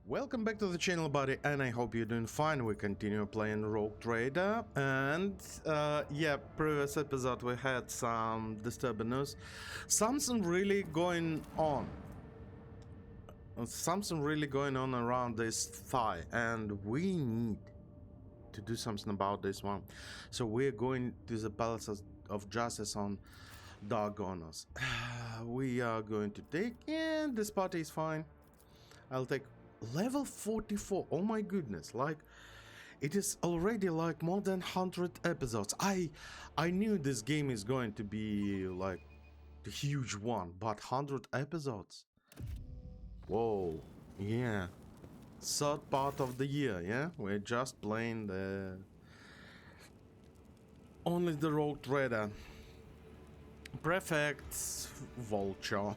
Welcome back to the channel, buddy, and I hope you're doing fine. We continue playing Rogue Trader, and yeah, previous episode we had some disturbing news. Something really going on. Something really going on around this thigh, and we need to do something about this one. So we're going to the Palace of Justice on Dargonos. We are going to take, and this party is fine. I'll take level 44. Oh my goodness, like it is already like more than 100 episodes. I knew this game is going to be like the huge one, but 100 episodes. Whoa, yeah. Third part of the year, yeah? We're just playing the only the Rogue Trader. Prefect Vulture.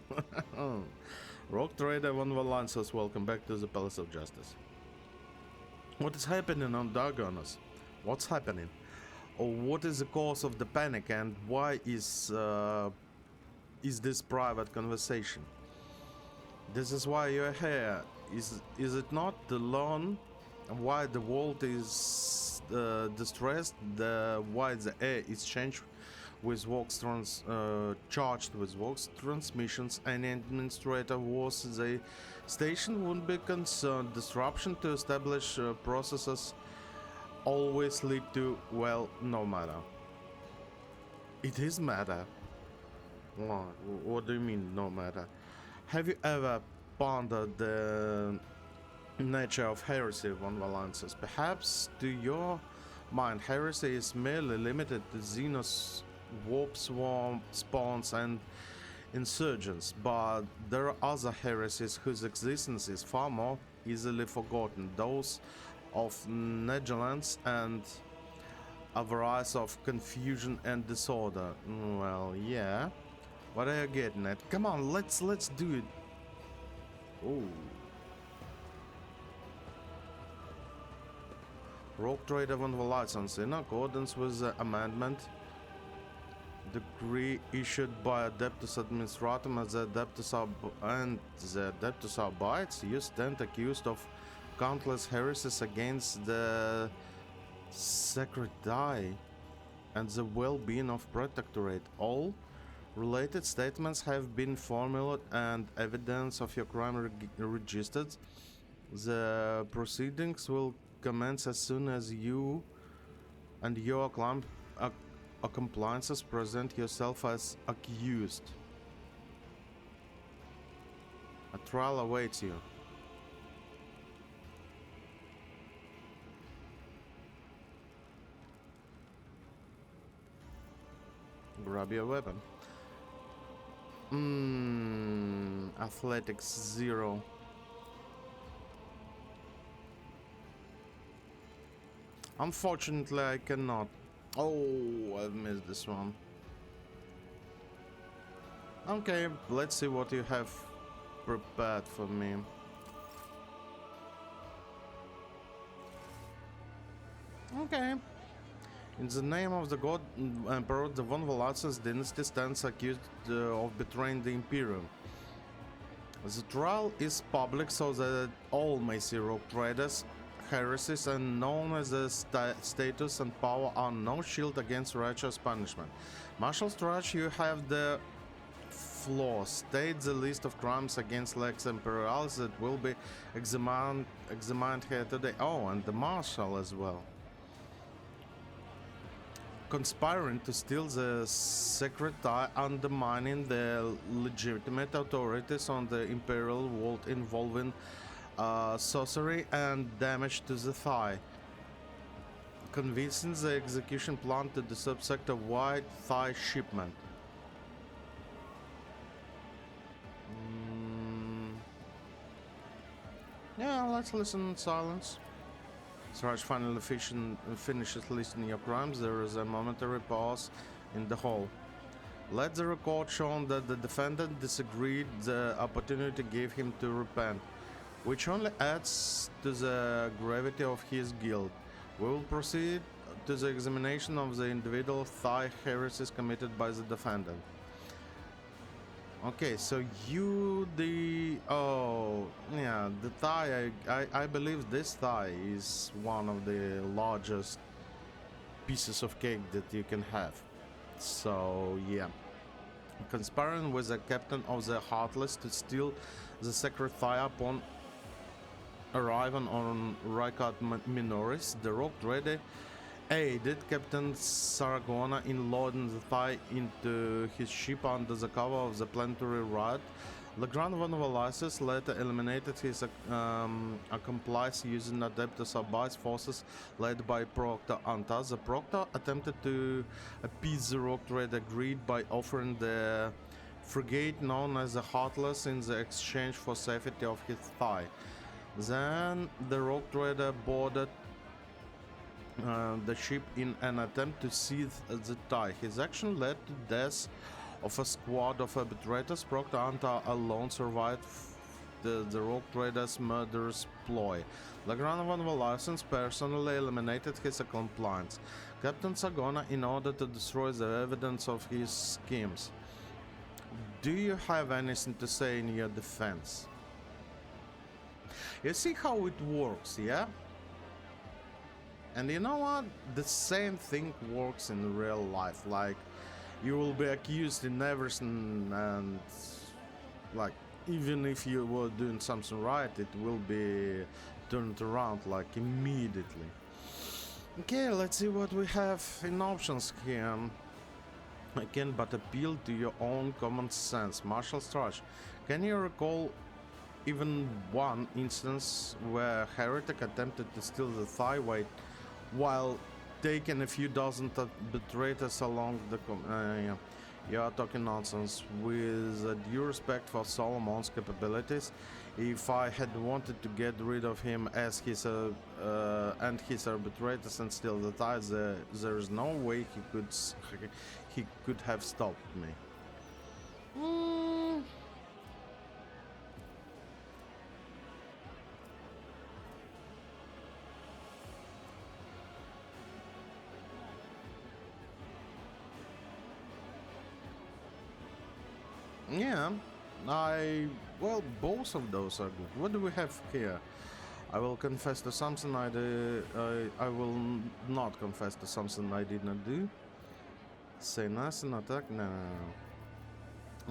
Rogue Trader Von Valancios, welcome back to the Palace of Justice. What is happening on Dargonos? What's happening? Or what is the cause of the panic, and why is this private conversation? This is why you're here. Is it not to learn why the world is distressed? Why the air is changed with charged with Vox transmissions? Any administrator was the station wouldn't be concerned. Disruption to established processes always lead to, well, no matter. It is matter. What do you mean, no matter? Have you ever pondered the nature of heresy, Von Valancios? Perhaps to your mind, heresy is merely limited to Xenos warp swarm spawns and insurgents, but there are other heresies whose existence is far more easily forgotten, those of negligence and avarice, of confusion and disorder. Well, yeah. What are you getting at? Come on, let's do it. Oh. Rogue Trader Von Valancios, in accordance with the amendment decree issued by Adeptus Administratum and the Adeptus Arbites, you stand accused of countless heresies against the sacred die and the well-being of Protectorate. All related statements have been formulated and evidence of your crime registered. The proceedings will commence as soon as you and your compliances present yourself as accused. A trial awaits you. Grab your weapon. Athletics 0. Unfortunately, I cannot. Oh, I've missed this one. Okay, let's see what you have prepared for me. Okay. In the name of the God Emperor, the Von Valancios dynasty stands accused of betraying the Imperium. The trial is public so that all may see Rogue Traders, heresies, and known as the status and power are no shield against righteous punishment. Marshal Strach, you have the floor. State the list of crimes against Lex Imperialis that will be examined here today. Oh, and the Marshal as well. Conspiring to steal the sacred tie, undermining the legitimate authorities on the Imperial world, involving sorcery and damage to the thigh. Convincing the execution plan to the subsector-wide thigh shipment. Yeah, let's listen in silence. Sarge finally finishes listing your crimes. There is a momentary pause in the hall. Let the record show that the defendant disagreed. The opportunity gave him to repent, which only adds to the gravity of his guilt. We will proceed to the examination of the individual thigh heresies committed by the defendant. Okay, so oh, yeah, the thigh, I believe this thigh is one of the largest pieces of cake that you can have. So, yeah. Conspiring with the captain of the Heartless to steal the sacred thigh upon arriving on Rykard Minoris, the Rock Trader aided Captain Saragona in loading the thigh into his ship under the cover of the planetary riot. Legrand von Valasis later eliminated his accomplice using Adeptus Abyss forces led by Proctor Anta. The Proctor attempted to appease the Rock Trader greed by offering the frigate known as the Heartless in the exchange for safety of his thigh. Then the Rock Trader boarded the ship in an attempt to seize the tie. His action led to death of a squad of arbitrators. Proctor Anta alone survived the Rock Trader's murderous ploy. Legrand von Valassens personally eliminated his accomplice, Captain Sagona, in order to destroy the evidence of his schemes. Do you have anything to say in your defense? You see how it works, yeah? And you know what? The same thing works in real life. Like, you will be accused in everything, and like, even if you were doing something right, it will be turned around like immediately. Okay, let's see what we have in options here. I can but appeal to your own common sense. Martial Strash, can you recall even one instance where Heretic attempted to steal the thigh weight while taking a few dozen arbitrators along the yeah. You are talking nonsense. With due respect for Solomon's capabilities, if I had wanted to get rid of him as his and his arbitrators and steal the ties, there's no way he could have stopped me. Yeah, well, both of those are good. What do we have here? I will confess to something I will not confess to something I did not do. Say nothing, attack, no.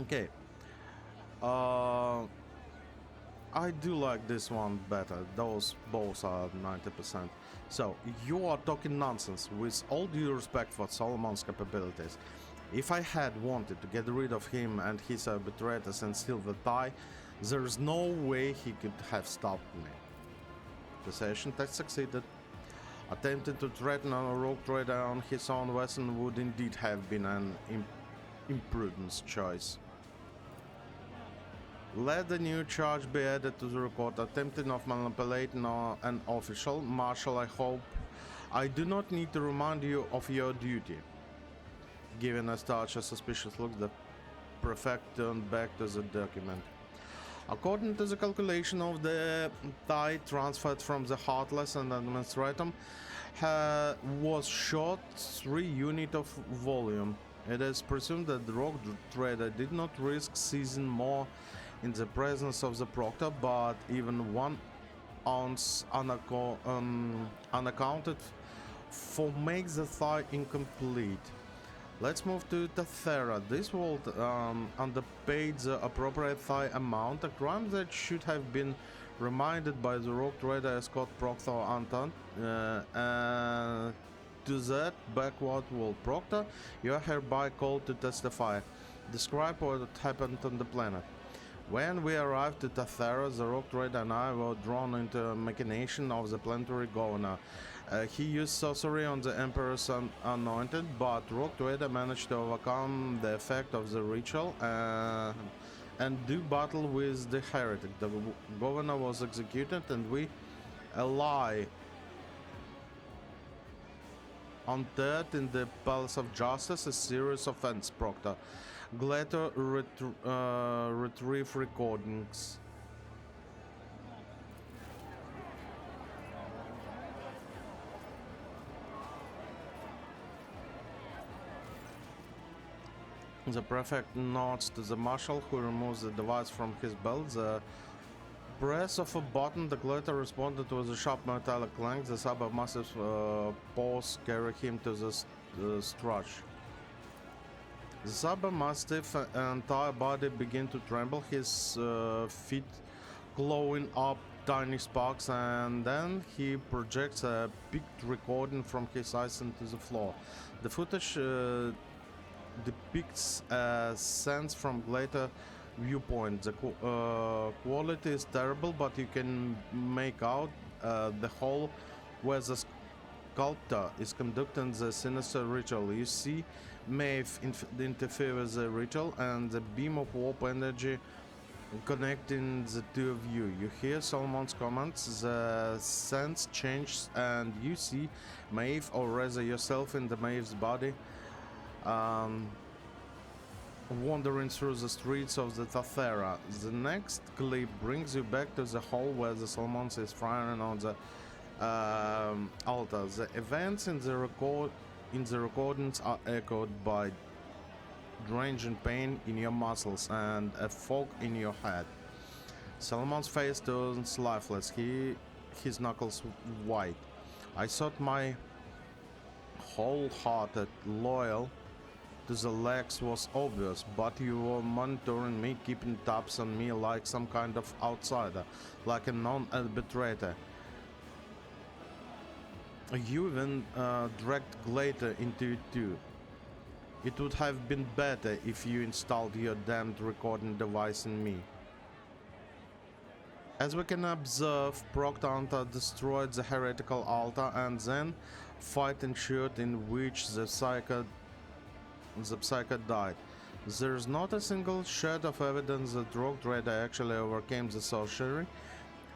Okay. I do like this one better. Those both are 90%. So, you are talking nonsense. With all due respect for Solomon's capabilities, if I had wanted to get rid of him and his arbitrators and steal the tie, there's no way he could have stopped me. The session test succeeded. Attempting to threaten a Rogue Trader on his own vessel would indeed have been an imprudent choice. Let the new charge be added to the record. Attempting of manipulating an official. Marshal, I hope I do not need to remind you of your duty. Giving Astarch a suspicious look, the prefect turned back to the document. According to the calculation of the tie transferred from the Heartless and Administratum, was short 3 units of volume. It is presumed that the Rogue Trader did not risk seizing more in the presence of the Proctor, but even 1 ounce unaccounted for makes the thigh incomplete. Let's move to Tathera. This world underpaid the appropriate thigh amount, a crime that should have been reminded by the Rogue Trader escort Proctor Anton. To that backward world, Proctor, you are hereby called to testify. Describe what happened on the planet. When we arrived at Tathera, the Rogue Trader and I were drawn into a machination of the planetary governor. He used sorcery on the Emperor's anointed, but Rogue Trader managed to overcome the effect of the ritual and do battle with the heretic. The governor was executed, and we lie undead in the Palace of Justice, a serious offense, Proctor. Glad to retrieve recordings. The prefect nods to the marshal, who removes the device from his belt. The press of a button, the glitter responded with a sharp metallic clank. The supermassive paws carry him to the structure. The supermassive entire body begin to tremble, his feet glowing up tiny sparks, and then he projects a picked recording from his eyes into the floor. The footage depicts a sense from later viewpoint. The quality is terrible, but you can make out the hole where the sculptor is conducting the sinister ritual. You see Maeve interfere with the ritual, and the beam of warp energy connecting the two of you. You hear Solomon's comments, the sense changes, and you see Maeve, or rather yourself in the Maeve's body, wandering through the streets of the Tathera. The next clip brings you back to the hall where the Solomons is firing on the altar. The events in the recordings are echoed by ranging pain in your muscles and a fog in your head. Solomon's face turns lifeless, his knuckles white. I thought my wholehearted loyal to the legs was obvious, but you were monitoring me, keeping tabs on me like some kind of outsider, like a non-arbitrator. You even dragged Glater into it too. It would have been better if you installed your damned recording device in me. As we can observe, Proctanta destroyed the heretical altar, and then fight ensued in which the psycho died. There is not a single shred of evidence that Rogue Trader actually overcame the sorcery.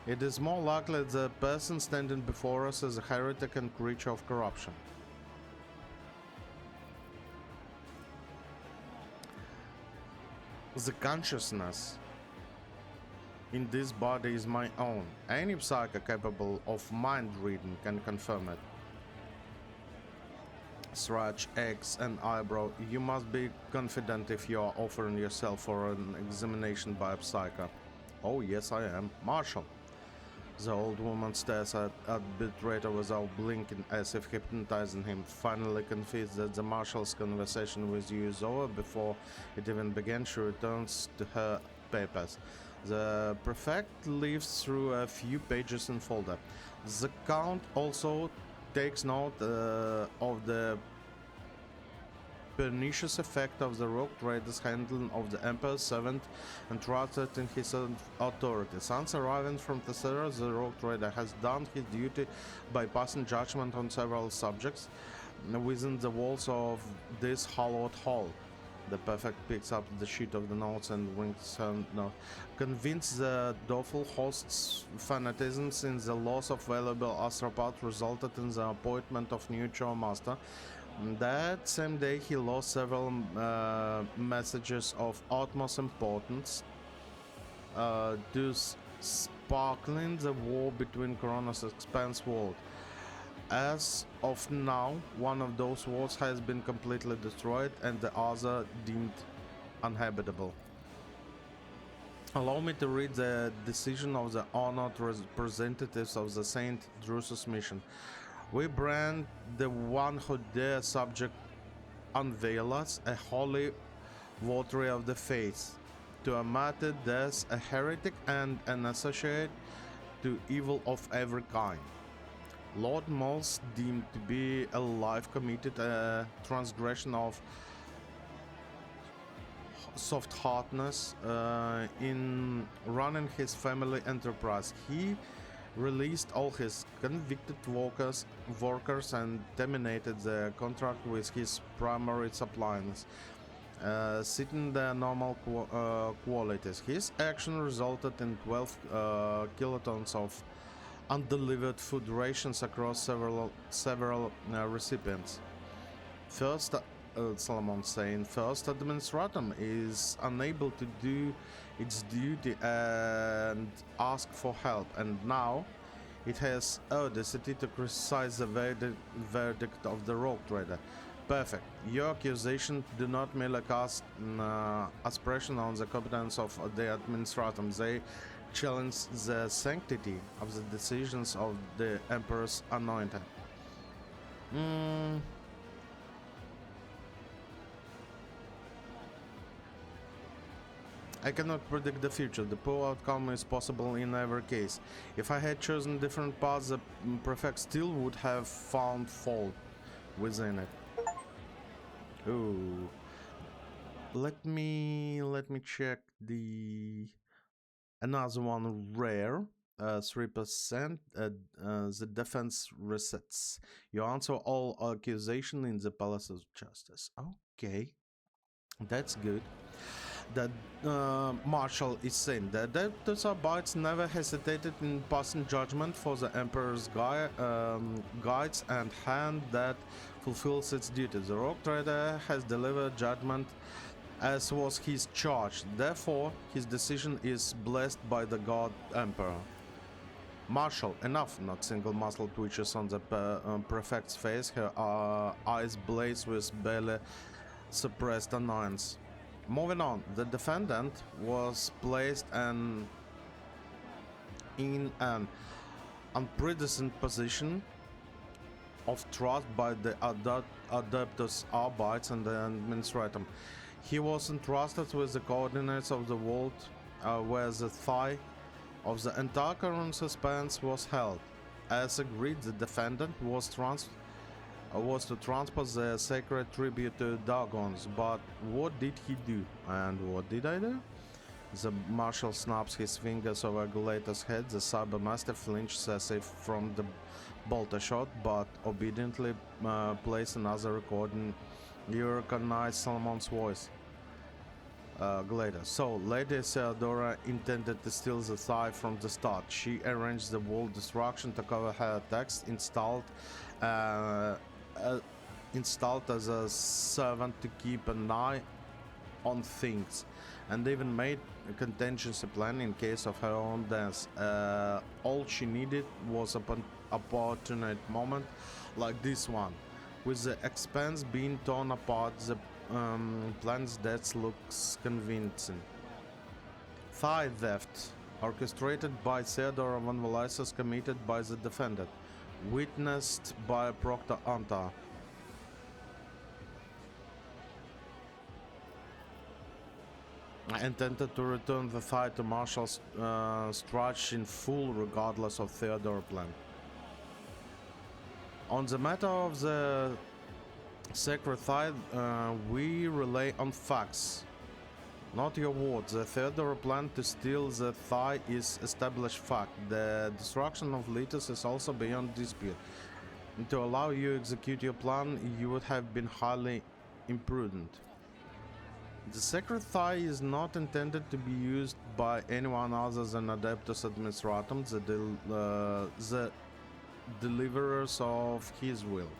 It is more likely the person standing before us is a heretic and creature of corruption. The consciousness in this body is my own. Any psycho capable of mind reading can confirm it. Scratch, X, and eyebrow. You must be confident if you are offering yourself for an examination by a psycho. Oh yes, I am. Marshal. The old woman stares at Bitrator without blinking, as if hypnotizing him. Finally convinced that the marshal's conversation with you is over before it even began, she returns to her papers. The prefect leaves through a few pages in folder. The count also takes note of the pernicious effect of the Rogue Trader's handling of the Emperor's servant entrusted in his authority. Since arriving from Tessera, the Rogue Trader has done his duty by passing judgment on several subjects within the walls of this hallowed hall. The prefect picks up the sheet of the notes and winks her note. Convinced the doubtful host's fanaticism in the loss of valuable astropath resulted in the appointment of new chore master. That same day he lost several messages of utmost importance, thus sparkling the war between Corona's expanse world. As of now, one of those worlds has been completely destroyed and the other deemed uninhabitable. Allow me to read the decision of the honored representatives of the Saint Drusus mission. We brand the one who dare subject unveil us, a holy votary of the faith, to a martyr death, a heretic, and an associate to evil of every kind. Lord Mols deemed to be alive committed a transgression of soft-heartedness in running his family enterprise. He released all his convicted workers and terminated the contract with his primary suppliers, citing their normal qualities. His action resulted in 12 kilotons of undelivered food rations across several recipients. First, Solomon saying, First Administratum is unable to do its duty and ask for help, and now it has audacity to criticize the verdict of the Rogue Trader. Perfect. Your accusation do not merely cast aspersion on the competence of the administratum. They challenge the sanctity of the decisions of the Emperor's anointed. I cannot predict the future. The poor outcome is possible in every case. If I had chosen different paths, the prefect still would have found fault within it. Ooh. Let me check another one rare. 3%. The defense resets. You answer all accusation in the Palace of Justice. Okay, that's good. That Marshal is saying that the Sarbites never hesitated in passing judgment for the Emperor's guides and hand that fulfills its duty. The Rogue Trader has delivered judgment as was his charge. Therefore, his decision is blessed by the God Emperor. Marshal, enough! Not single muscle twitches on the prefect's face. Her eyes blaze with barely suppressed annoyance. Moving on, the defendant was placed in an unprecedented position of trust by the Adeptus Arbites and the Administratum. He was entrusted with the coordinates of the vault where the thigh of the entire current suspense was held. As agreed, the defendant was to transport the sacred tribute to Dagons, but what did he do? And what did I do? The Marshal snaps his fingers over Gulator's head. The Cybermaster flinches as if from the bolter shot, but obediently plays another recording. You recognize Solomon's voice. Gulator. So, Lady Theodora intended to steal the thigh from the start. She arranged the wall destruction to cover her attacks, installed as a servant to keep an eye on things, and even made a contingency plan in case of her own death. All she needed was an opportune moment like this one. With the expanse being torn apart, the plan's death looks convincing. Thigh theft, orchestrated by Theodora von Valisis, committed by the defendant, witnessed by Proctor Anta. Intended to return the thigh to Marshal Strach in full, regardless of Theodora's plan. On the matter of the sacred thigh, we rely on facts, not your words. The Theodora plan to steal the thigh is established fact. The destruction of Litus is also beyond dispute. To allow you to execute your plan, you would have been highly imprudent. The sacred thigh is not intended to be used by anyone other than Adeptus Administratum, the deliverers of his will.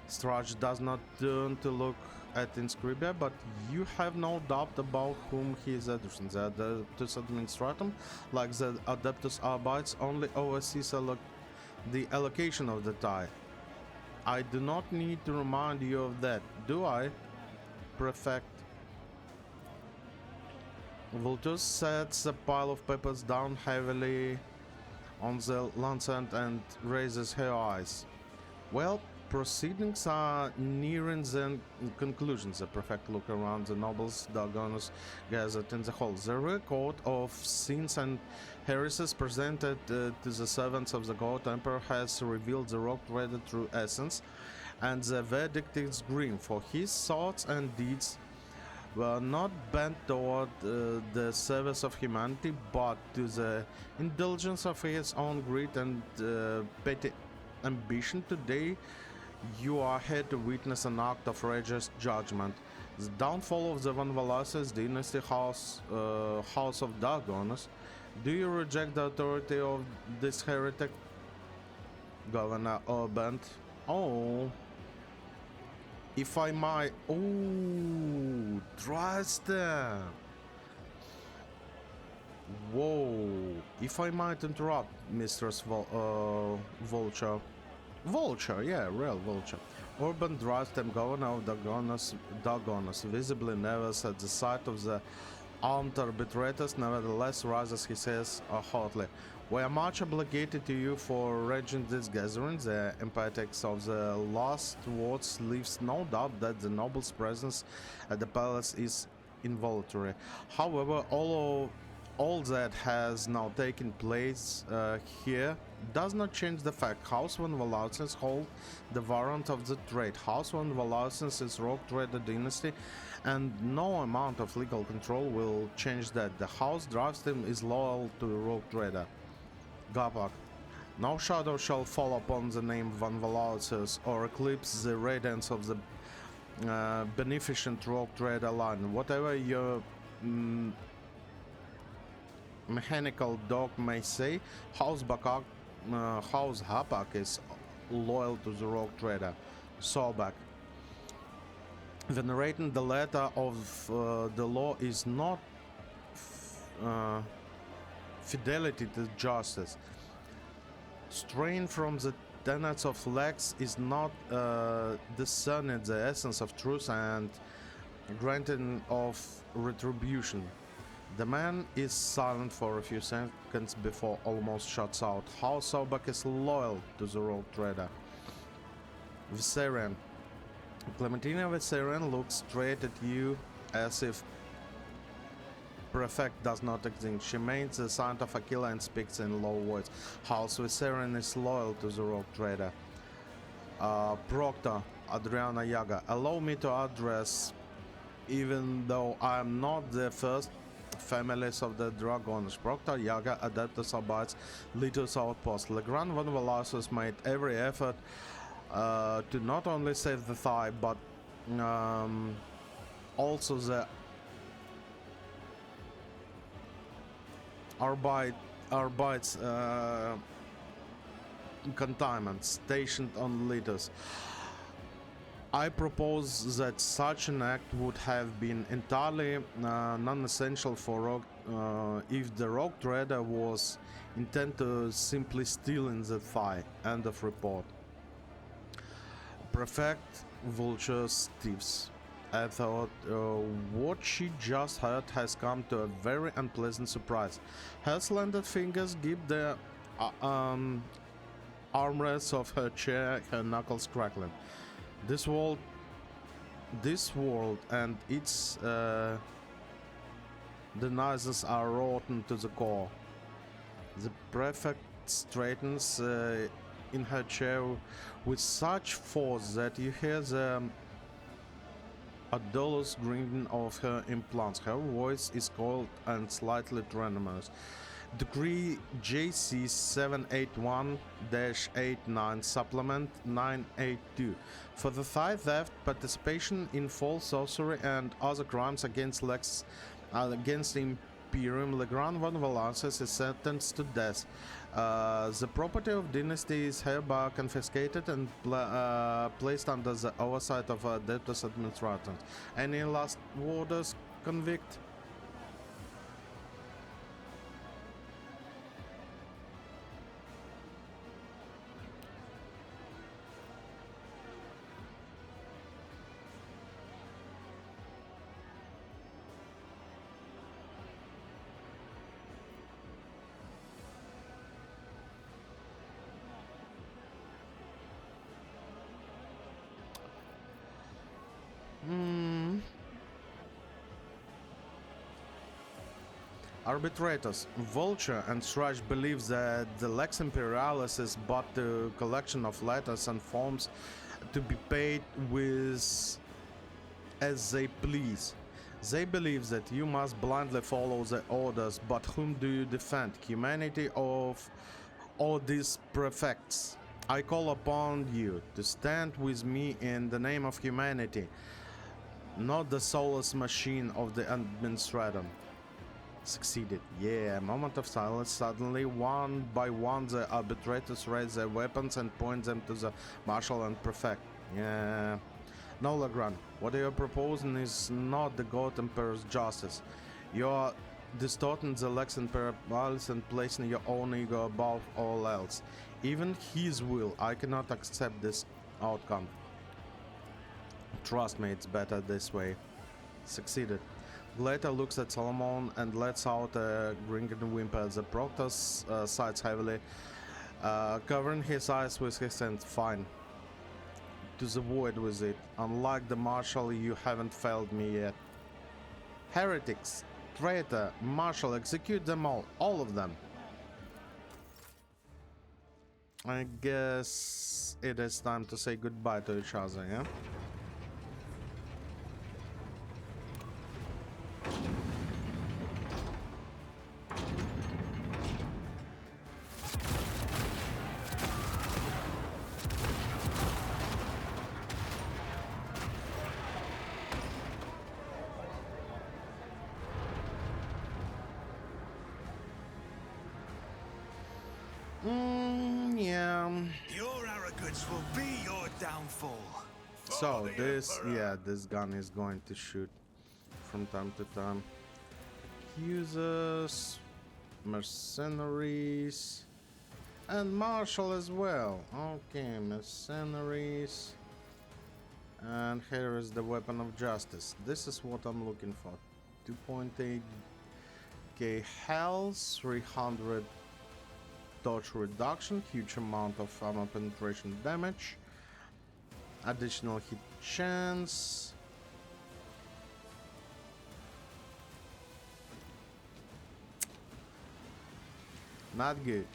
Strach does not turn to look at Inscribia, but you have no doubt about whom he is addressing. The Adeptus Administratum, like the Adeptus Arbites, only oversees the allocation of the thigh. I do not need to remind you of that, do I, Prefect? Vultus sets a pile of papers down heavily on the lancet and raises her eyes. Well, proceedings are nearing the conclusion. The prefect looked around the nobles, Dagonus gathered in the hall. The record of sins and heresies presented to the servants of the God Emperor has revealed the Rogue Trader true essence, and the verdict is grim, for his thoughts and deeds were not bent toward the service of humanity, but to the indulgence of his own greed and petty ambition. Today, you are here to witness an act of righteous judgment. The downfall of the Von Valasis dynasty, House of Dagonus. Do you reject the authority of this heretic? Governor Urbant. Oh. If I might... Oh, Dresden! Whoa. If I might interrupt, Mistress Vulture. Vulture, yeah, real Vulture. Urban drives them, governor of Dagonas, visibly nervous at the sight of the armed arbitrators, nevertheless rises, he says hotly. We are much obligated to you for arranging this gathering. The impetus of the last words leaves no doubt that the noble's presence at the palace is involuntary. However, all that has now taken place here does not change the fact House von Valausens hold the warrant of the trade. House von Valausens is rogue trader dynasty, and no amount of legal control will change that. The house drives them is loyal to the rogue trader. Gapak. No shadow shall fall upon the name von Valausens or eclipse the radiance of the beneficent rogue trader line. Whatever your mechanical dog may say, House Hapak is loyal to the rogue trader. Sobak. Venerating the letter of the law is not fidelity to justice. Straying from the tenets of Lex is not discerning the essence of truth and granting of retribution. The man is silent for a few seconds before almost shuts out. How Sobak is loyal to the rogue trader. Viserion. Clementina Viserion looks straight at you as if Prefect does not exist. She makes the sign of Aquila and speaks in low voice. House Viserion is loyal to the rogue trader. Proctor Adriana Yaga. Allow me to address, even though I am not the first families of the Dragoners. Proctor Yaga Adeptus Abides Litus Outpost. Legrand von Valausens made every effort to not only save the thigh, but also the Arbites containment stationed on Litus. I propose that such an act would have been entirely non-essential for rogue if the rogue trader was intent to simply steal in the thigh. End of report. Prefect Vulture's thieves. I thought what she just heard has come to a very unpleasant surprise. Her slanted fingers give the armrests of her chair, her knuckles crackling. This world and its denizers are rotten to the core. The prefect straightens in her chair with such force that you hear the odorless grinding of her implants. Her voice is cold and slightly tremulous. Decree JC 781-89 Supplement 982 for the thigh theft, participation in false sorcery and other crimes against the Imperium. Legrand von Valausens is sentenced to death. The property of dynasty is hereby confiscated and placed under the oversight of Adeptus Administrators. Any last orders, convict? Arbitrators, Vulture and Thrush believe that the Lex Imperialis is but a collection of letters and forms to be paid with as they please. They believe that you must blindly follow the orders, but whom do you defend? Humanity or these prefects? I call upon you to stand with me in the name of humanity, not the soulless machine of the administrator. Succeeded. Yeah, moment of silence. Suddenly, one by one, the arbitrators raise their weapons and point them to the marshal and prefect. Yeah. No, Legrand, what you are proposing is not the God Emperor's justice. You are distorting the Lex Imperialis and placing your own ego above all else. Even his will, I cannot accept this outcome. Trust me, it's better this way. Succeeded. Glater looks at Solomon and lets out a grinning whimper. The Proctor sighs heavily, covering his eyes with his hand. Fine. To the void with it. Unlike the Marshal, you haven't failed me yet. Heretics, traitor, Marshal, execute them all of them. I guess it is time to say goodbye to each other, yeah? Yeah. Your arrogance will be your downfall. So this gun is going to shoot from time to time. Users, mercenaries, and Marshal as well. Okay, mercenaries. And here is the weapon of justice. This is what I'm looking for. 2.8k health, 300 dodge reduction, huge amount of armor penetration damage, additional hit chance. Not good.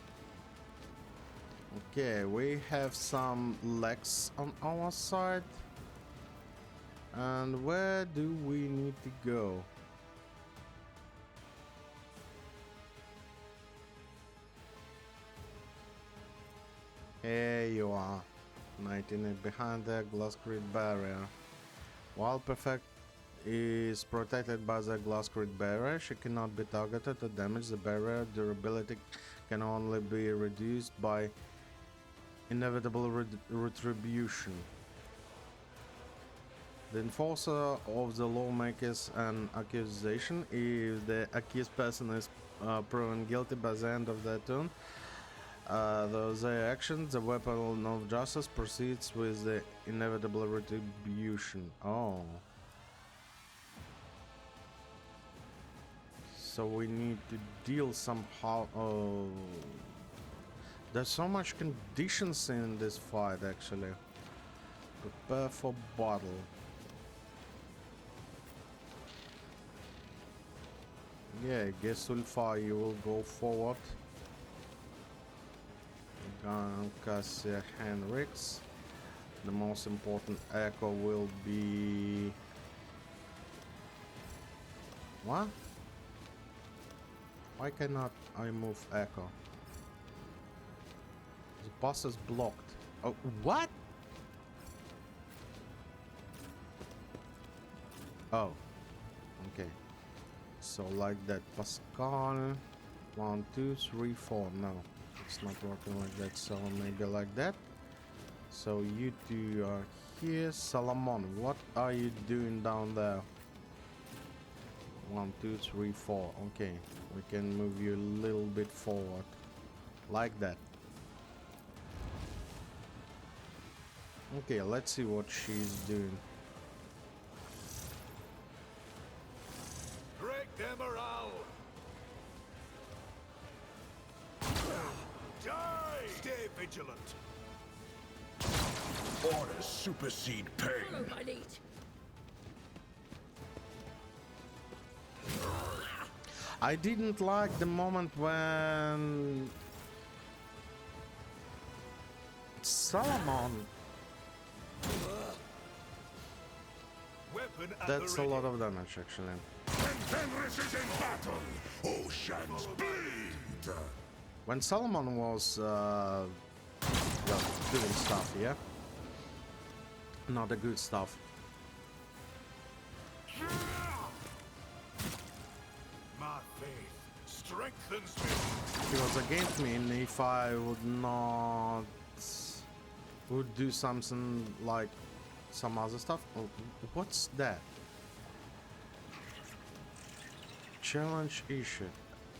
Okay, we have some legs on our side. And where do we need to go? Here you are, 19 behind the glasscrete barrier. While Perfect is protected by the glasscrete barrier, she cannot be targeted or damaged. The barrier durability can only be reduced by inevitable retribution. The enforcer of the law makes an accusation. If the accused person is proven guilty by the end of their turn, their actions, the weapon of justice proceeds with the inevitable retribution. Oh. So we need to deal somehow. Oh. There's so much conditions in this fight, actually. Prepare for battle. Yeah, I guess Ulfa, you will go forward. Cassia Henriks. The most important echo will be... What? Why cannot I move echo? The pass is blocked. Oh, what? Oh, okay. So like that, Pascal. 1, 2, 3, 4. No, it's not working like that. So maybe like that. So you two are here. Solomon, what are you doing down there? 1, 2, 3, 4. Okay, we can move you a little bit forward, like that. Okay, let's see what she's doing. Break them around. Die! Stay vigilant. Orders supersede pain. Follow my lead. I didn't like the moment when Solomon. Weapon at That's the a ready. lot of damage, actually. When Fenris is in battle, oceans bleed. When Solomon was well, doing stuff, yeah, not the good stuff. My faith strengthens me. He was against me, and if I would do something like some other stuff. Oh, what's that? Challenge issued.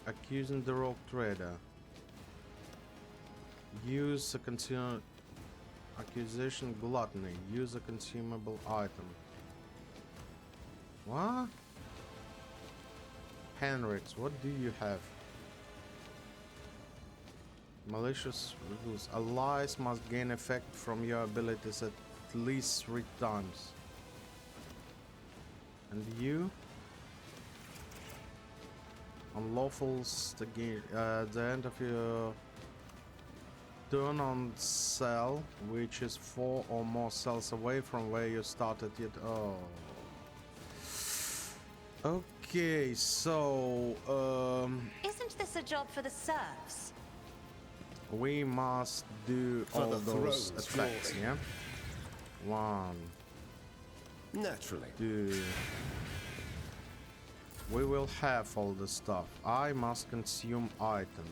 Accusing the rogue trader. Use a consumer Accusation gluttony. Use a consumable item. What? Henrix, what do you have? Malicious rules. Allies must gain effect from your abilities at least 3 times. And you? Unlawfuls to gain at the end of your turn on cell, which is 4 or more cells away from where you started it. Oh. Okay, so Isn't this a job for the serfs? we must do For all the those throne's effects, glory. yeah? 1, Naturally. 2. We will have all the stuff. I must consume item.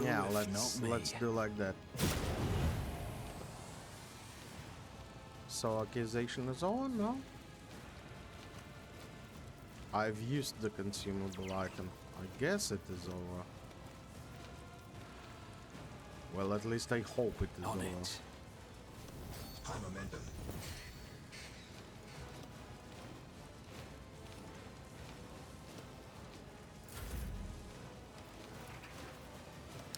Yeah, if let's not me? do like that. So accusation is on, no? I've used the consumable item. I guess it is over. Well, at least I hope it is On over. it. High momentum.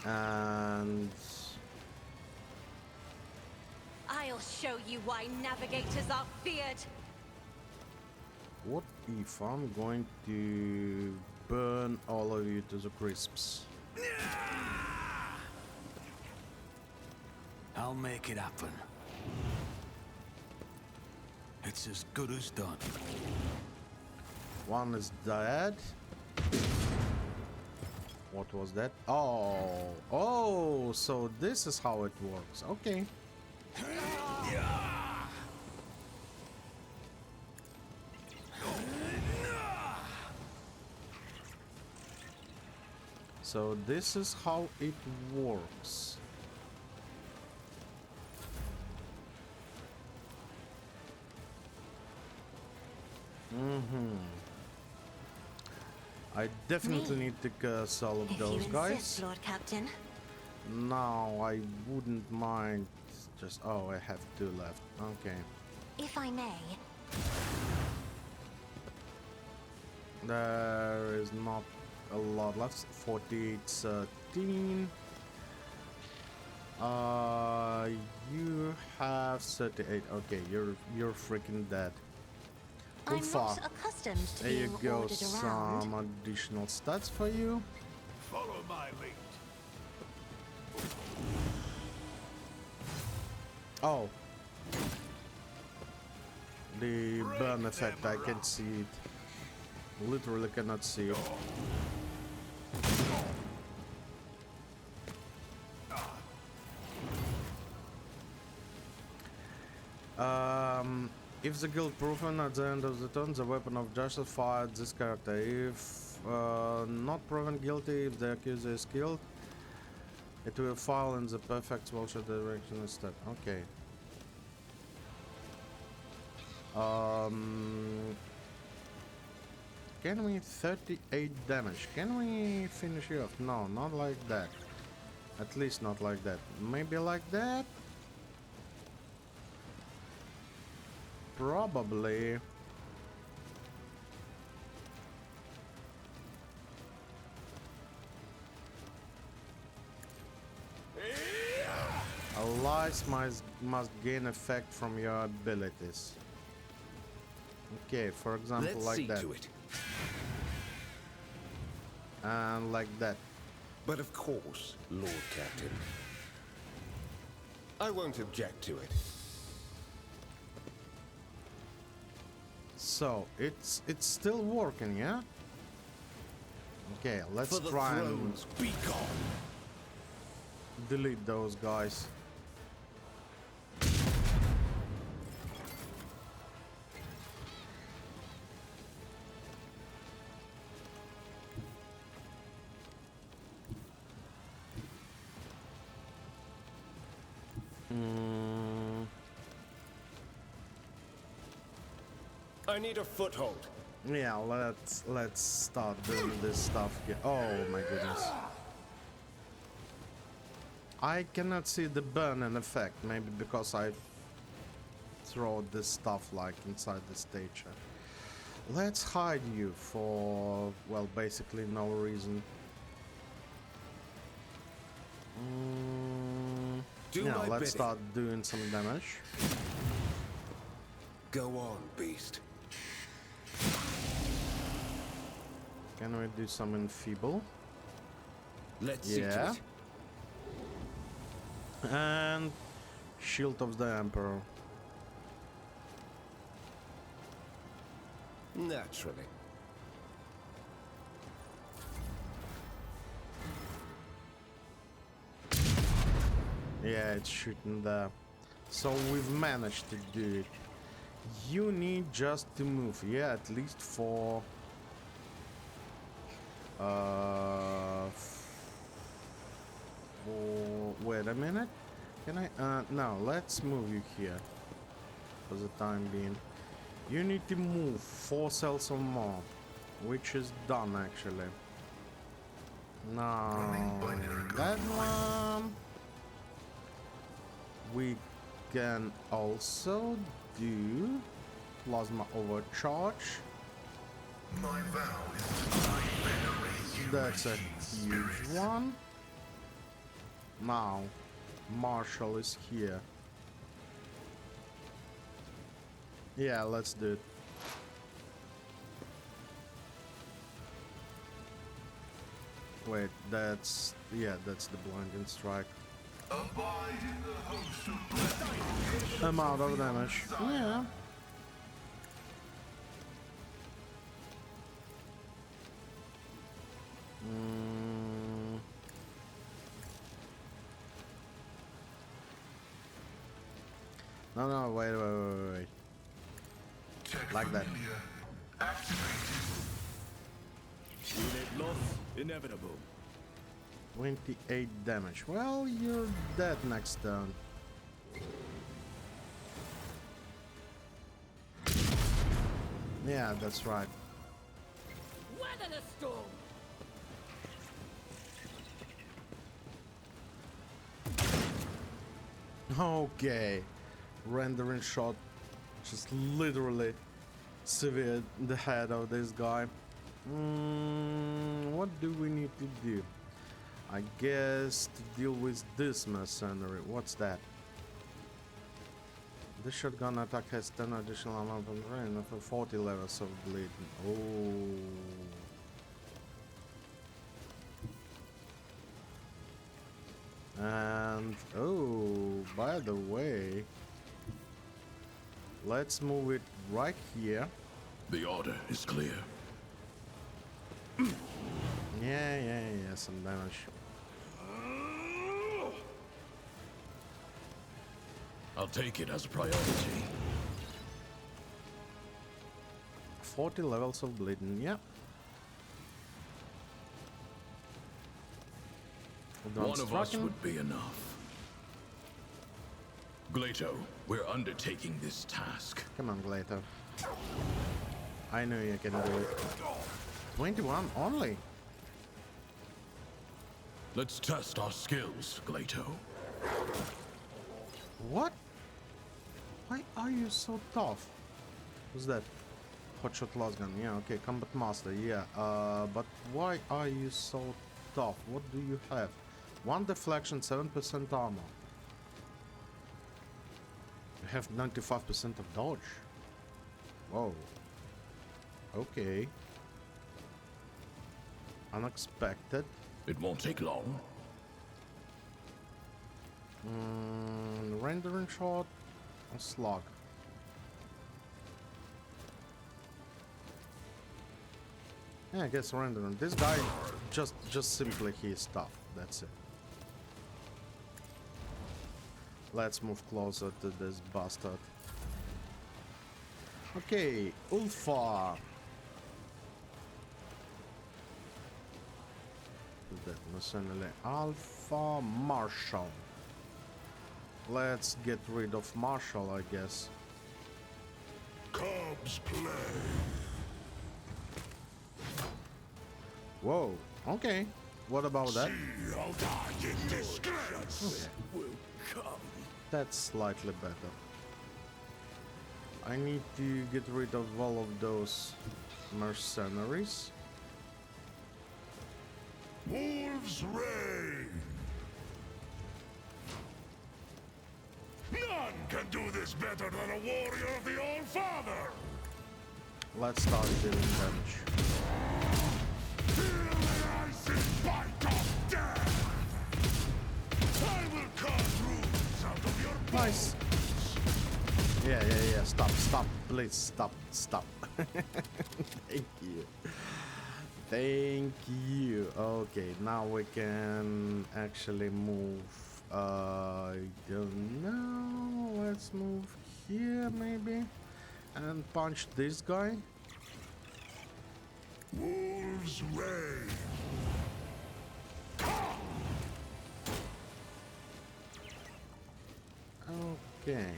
And I'll show you why navigators are feared. what if I'm going to burn all of you to the crisps? I'll make it happen. It's as good as done. One is dead. What was that? Oh, oh, so this is how it works. Okay. So this is how it works. I definitely Me? need to curse all of If those you guys. insist, Lord Captain. No, I wouldn't mind. Just oh, I have 2 left. Okay. If I may, There is not a lot left. 48, 13. You have 38. Okay, you're freaking dead. I'm Ufa. not accustomed to There you being go. ordered around. Some additional stats for you. Follow my lead. Oh. The burn effect, I can see it. Literally cannot see it. If the guild proven at the end of the turn, the weapon of justice fired this character. If not proven guilty, if the accuser is killed, it will file in the perfect vulture direction instead. Okay. Can we 38 damage? Can we finish you off? No, not like that. At least not like that. Maybe like that? Probably. Allies must gain effect from your abilities. Okay, for example, Let's like see that. to it. And like that. But of course, Lord Captain. I won't object to it. So it's still working, yeah? Okay, let's For the try and thrones, be gone. delete those guys. I need a foothold. Yeah, let's start doing this stuff here. Oh my goodness. I cannot see the burn-in effect, maybe because I throw this stuff like inside the stage. Let's hide you for, well, basically no reason. Yeah, let's start doing some damage. Go on, beast. Can we do some enfeeble? Let's see to it. And Shield of the Emperor. Naturally. Yeah, it's shooting there. So we've managed to do it. You need just to move. Yeah, at least for... wait a minute. Can I? No, let's move you here. For the time being. You need to move 4 cells or more. Which is done, actually. Now, that one... We can also do plasma overcharge. My vow is to venerate That's a huge one. Now, Marshall is here. Yeah, let's do it. Wait, that's... yeah, that's the blinding strike. Abide in the host of blessings. Amount of damage. Yeah. No, wait. Tech Like that. familiar activated. Unit loss inevitable. 28 damage. Well, you're dead next turn. Yeah, that's right. Weather the storm. Okay. Rendering shot just literally severed the head of this guy. What do we need to do? I guess to deal with this mercenary. What's that? This shotgun attack has 10 additional amount of rain for 40 levels of bleeding. Oh. And oh, by the way, let's move it right here. The order is clear. Yeah, some damage. I'll take it as a priority. 40 levels of bleeding, yeah. One of us would be enough. Glato, we're undertaking this task. Come on, Glato. I know you can do it. 21 only. Let's test our skills, Glato. What? Why are you so tough? Who's that? Hotshot lasgun. Yeah, okay. Combat master. Yeah. But why are you so tough? What do you have? 1 deflection, 7% armor. You have 95% of dodge. Whoa. Okay. Unexpected. It won't take long. Rendering shot or slug? Yeah, I guess rendering. This guy just simply his stuff. That's it. Let's move closer to this bastard. Okay, Ulfa. That mercenary Alpha Marshal. Let's get rid of Marshall, I guess. Cubs play. Whoa, okay. What about that? See how die in disgrace. That's slightly better. I need to get rid of all of those mercenaries. Wolves reign. None can do this better than a warrior of the All-Father. Let's start dealing damage. Feel the icy bite of death. I will carve runes out of your bones. Nice. Yeah. Stop. Please stop. Thank you. Thank you. Okay, now we can actually move. I don't know. Let's move here maybe and punch this guy. Wolves reign. Okay.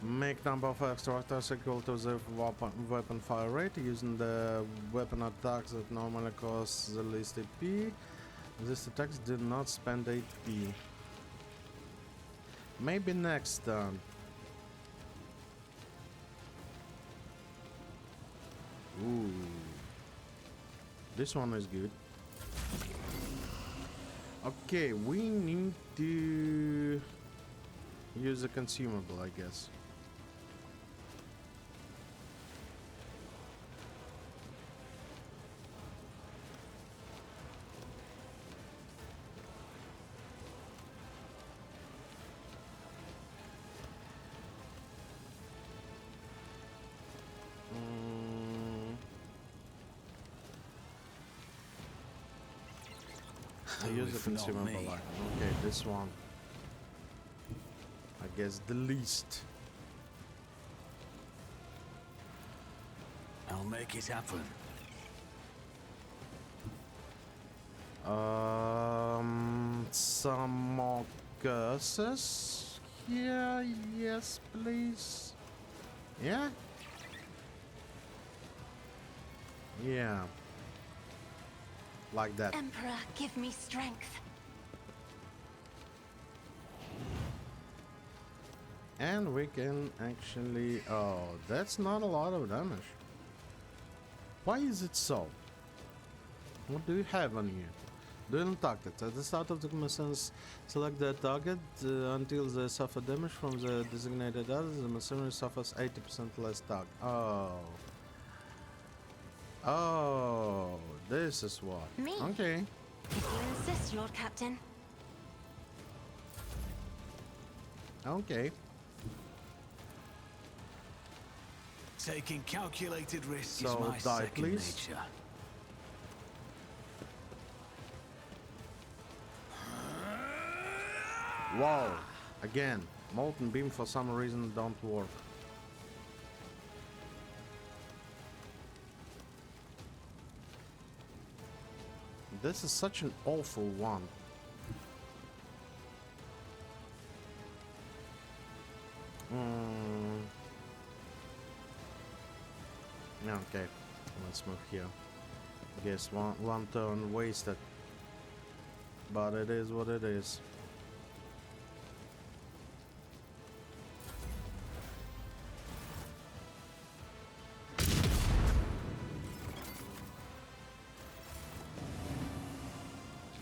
Make number of extra attacks equal to the weapon fire rate using the weapon attacks that normally cost the least AP. These attacks do not spend AP. Maybe next turn. Ooh. This one is good. Okay, we need to use a consumable, I guess. Use a consumable item. Okay, this one. I guess the least. I'll make it happen. Some more curses here. Yes, please. Yeah. Yeah. Like that. Emperor, give me strength. And we can actually... Oh, that's not a lot of damage. Why is it so? What do you have on you? Dual target. At the start of the missions, select the target until they suffer damage from the designated others. The mercenary suffers 80% less target. Oh. Oh, this is what. Me? Okay. If you insist, Lord Captain. Okay. Taking calculated risks So, is my die, second please. nature. Wow. Again, molten beam for some reason don't work. This is such an awful one. Okay, let's move here. Guess one turn wasted, but it is what it is.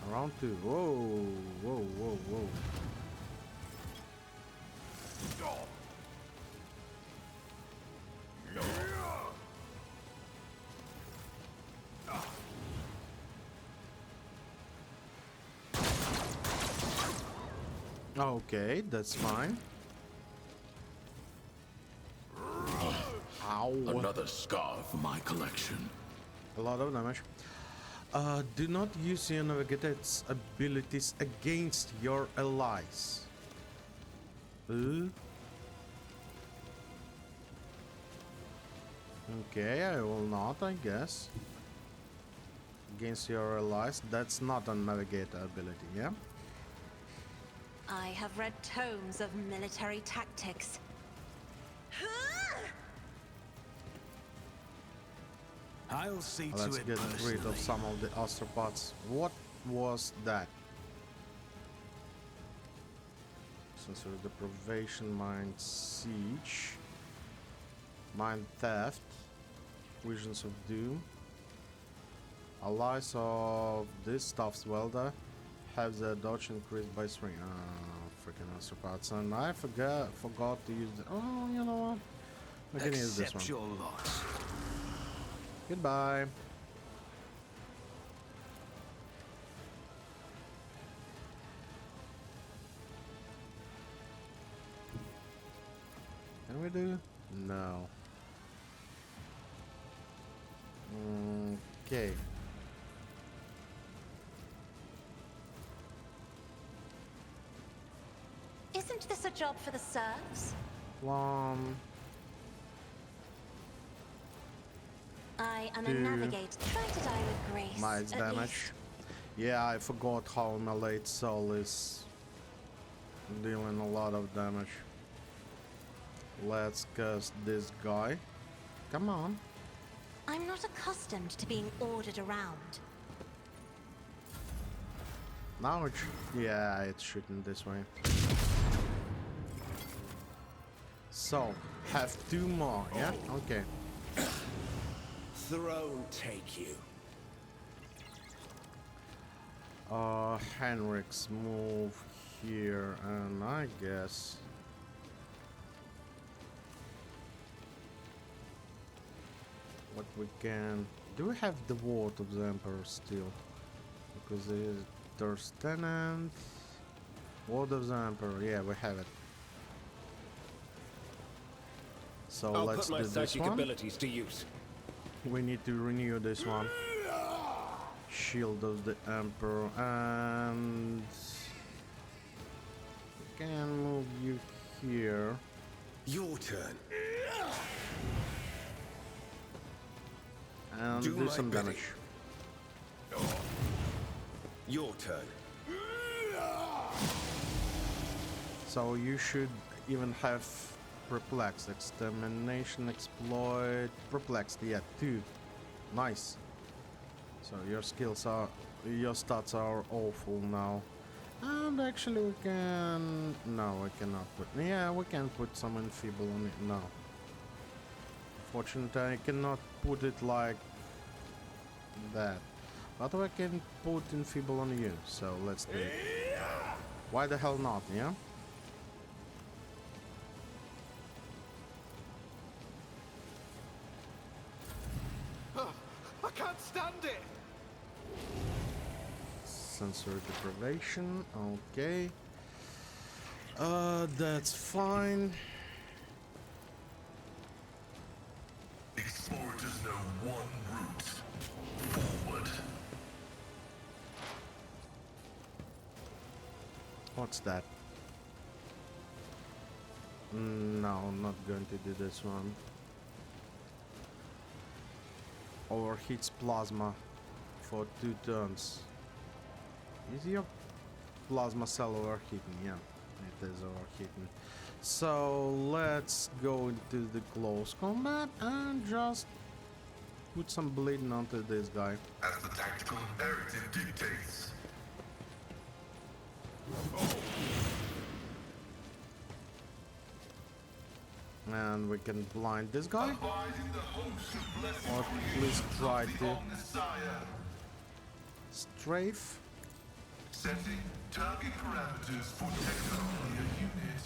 Round two. Whoa. Okay, that's fine. Ow. Another scar for my collection. A lot of damage. Do not use your navigator's abilities against your allies. Okay, I will not, I guess. Against your allies. That's not a navigator ability, yeah? I have read tomes of military tactics. I'll see to Let's it get personally. rid of some of the arthropods. What was that? Sensor deprivation, mind siege, mind theft, visions of doom. Allies of this stuff's welder have their dodge increased by 3. Freaking arthropods. And I forgot to use the. Oh, you know what? We can use this Accept one. your loss. Goodbye. Can we do? No. Okay. Isn't this a job for the serfs? I am a Two. navigator. Try to die with grace. Miles at damage. least. Yeah, I forgot how my late soul is dealing a lot of damage. Let's cast this guy. Come on. I'm not accustomed to being ordered around. Now it's yeah, it's shooting this way. So have 2 more, yeah? Okay. Throne take you. Henrik's move here, and I guess what we can do. We have the Ward of the Emperor still, because there's Tenant, Ward of the Emperor. Yeah, we have it. So I'll let's put my do this psychic one. abilities to use. We need to renew this one. Shield of the Emperor, and we can move you here. Your turn. And Do do my some bidding. damage. Your turn. So you should even have perplexed, extermination, exploit, perplexed. Yeah, 2. Nice. So your stats are awful now. And actually we can... No, we cannot put... Yeah, we can put some enfeeble on it now. Fortunately, I cannot put it like that. But we can put enfeeble on you, so let's do it. Why the hell not, yeah? I can't stand it! Sensory deprivation, okay. That's fine. Explorators know one route. Forward. What's that? No, I'm not going to do this one. Overheats plasma for 2 turns. Is your plasma cell overheating? Yeah, it is overheating. So let's go into the close combat and just put some bleeding onto this guy. As the tactical imperative dictates. And we can blind this guy. Abide in the host of blessed Or creations please try of the to Omnissiah. strafe. Setting target parameters for Tech-Familiar unit.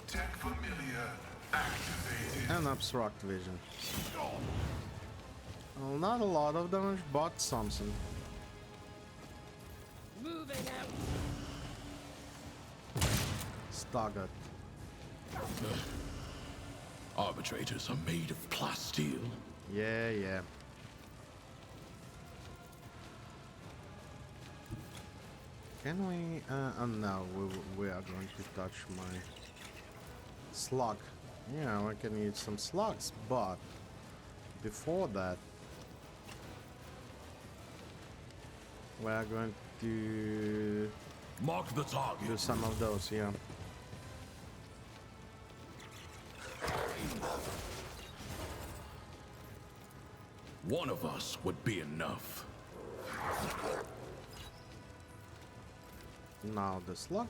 Tech-Familiar activated. And obstruct vision. Well, not a lot of damage, but something. Moving out. Staggered. Arbitrators are made of plasteel. Yeah, yeah. Can we? No, we are going to touch my slug. Yeah, we can use some slugs, but before that, we're going to Mark the target. do some of those, yeah. One of us would be enough. Now the slug.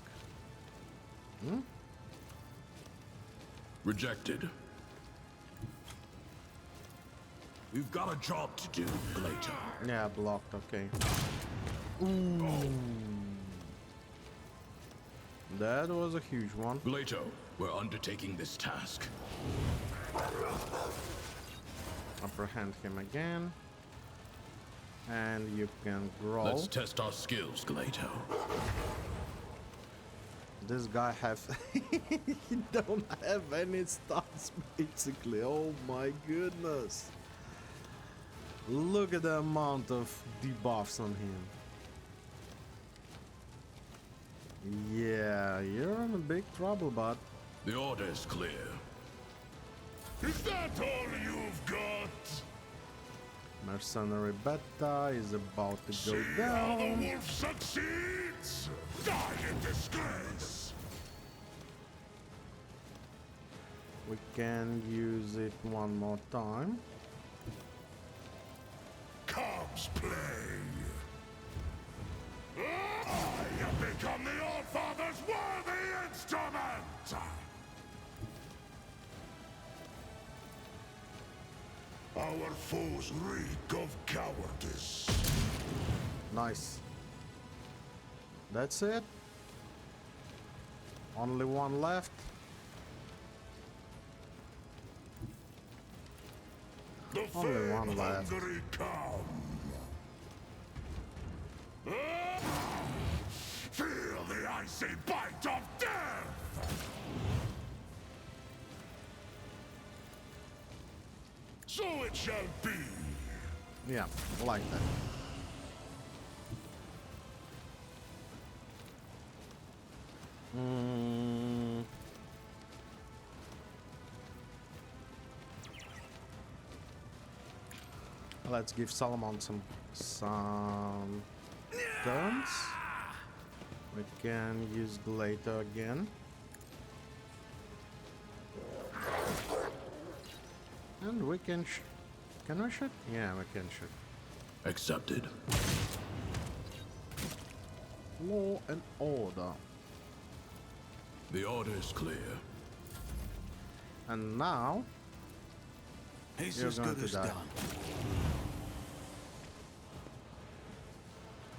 Rejected. We've got a job to do later. Yeah, blocked, okay. Ooh. That was a huge one. Glato, we're undertaking this task. Apprehend him again. And you can grow. Let's test our skills, Glato. This guy have he don't have any stats basically. Oh my goodness. Look at the amount of debuffs on him. Yeah, you're in a big trouble, bud. The order is clear. Is that all you've got? Mercenary Beta is about to See go how the down. wolf succeeds? Die in disgrace! We can use it one more time. Cubs play. I have become the All-Father's worthy instrument! Our foes reek of cowardice. Nice. That's it. Only one left. The Only one fame left. hungry come. Feel the icy bite of death! So it shall be. Yeah, like that. Let's give Solomon some guns. We can use Glato again. And we can can we shoot? Yeah, we can shoot. Accepted. Law and order. The order is clear. And now He's you're as going good to as die. done.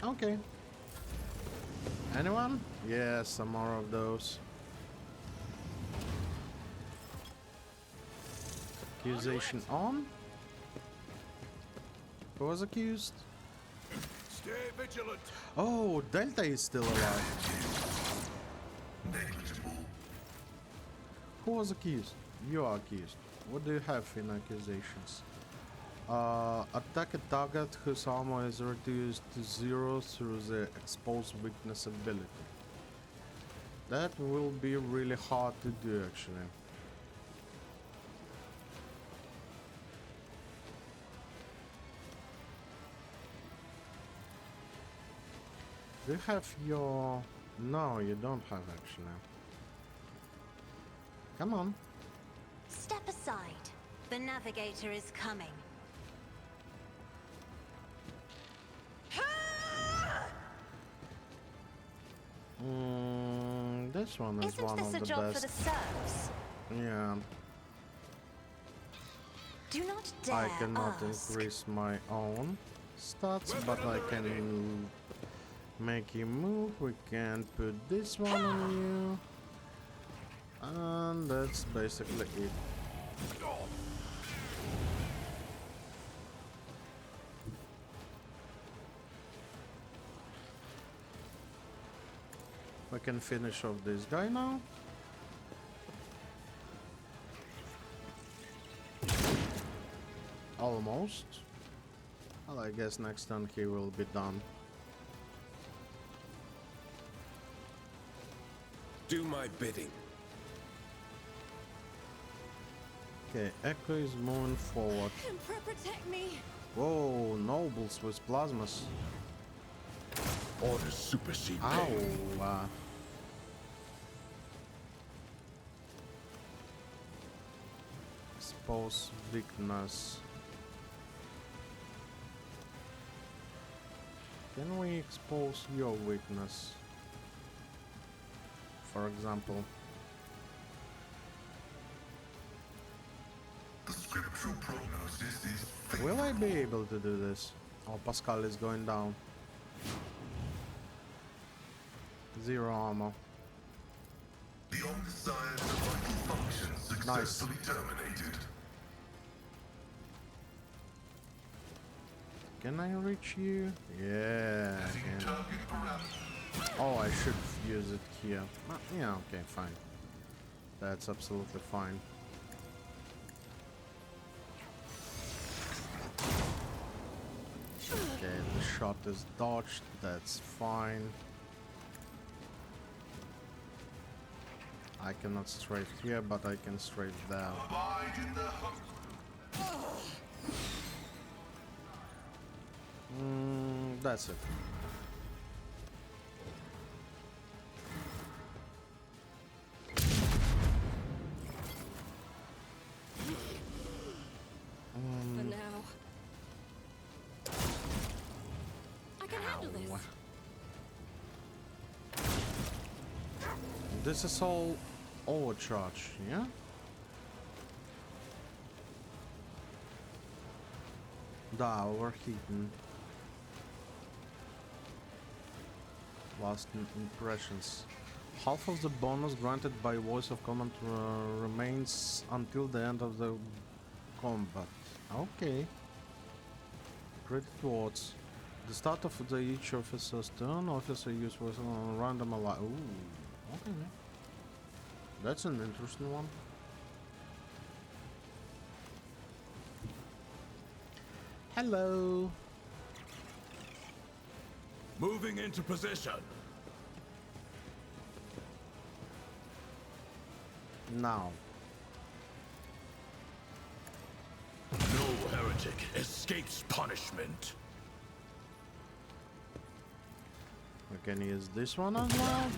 Okay. Anyone? Yeah, some more of those. Accusation on? Who was accused? Stay vigilant. Oh, Delta is still alive. Who was accused? You are accused. What do you have in accusations? Attack a target whose armor is reduced to 0 through the exposed weakness ability. That will be really hard to do actually. Do you have your... No, you don't have actually. Come on. Step aside. The navigator is coming. This one is Isn't one this of a the job for best. the serfs? Yeah, Do not dare I cannot ask. increase my own stats, but I can make you move. We can put this one on you. And that's basically it. We can finish off this guy now. Almost. Well, I guess next turn he will be done. Do my bidding. Okay, Echo is moving forward. Emperor, protect me. Whoa, nobles with plasmas. Orders supersede Ow. pay. Expose weakness. Can we expose your weakness? For example. The scriptural prognosis is Will I be able to do this? Oh, Pascal is going down. 0 armor. the undesired vital function successfully terminated. Can I reach you? Yeah, I can. Target parameter. Oh, I should use it here. Yeah, okay, fine. That's absolutely fine. Okay, the shot is dodged. That's fine. I cannot strafe here, but I can strafe there. Abide in the hope. That's it. For now. I can handle this. This is all overcharge, yeah? Da, overheating. Last impressions. Half of the bonus granted by voice of command remains until the end of the combat. Okay. Credit words. The start of each officer's turn, officer use voice on random alive. Ooh, okay. That's an interesting one. Hello. Moving into position. Now. No heretic escapes punishment. We can use this one as well.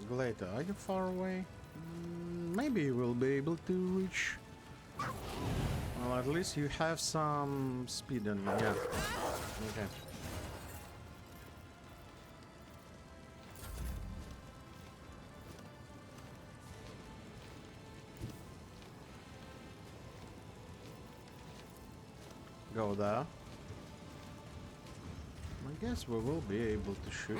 Glater, are you far away? Maybe we'll be able to reach. Well, at least you have some speed in yeah. Okay. Go there. I guess we will be able to shoot.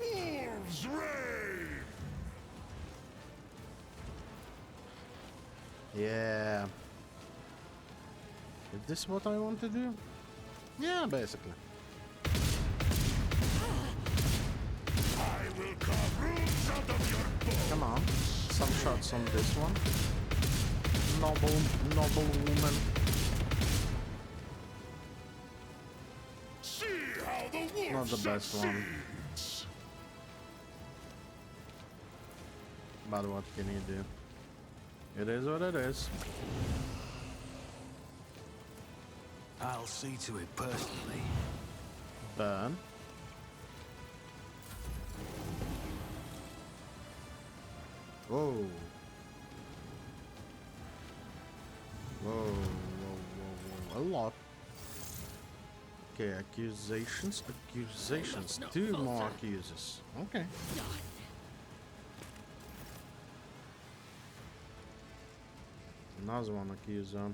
Wolves rave! Yeah. Is this what I want to do? Yeah, basically. I will carve roots out of your bones! Come on. Some shots on this one. Noble woman. See how the wolf Not the best one. succeeds. But what can you do? It is what it is. I'll see to it personally. Burn. Whoa. Whoa, whoa, whoa, whoa. A lot. Okay, accusations. Two more accusers. Okay. Another one accuser.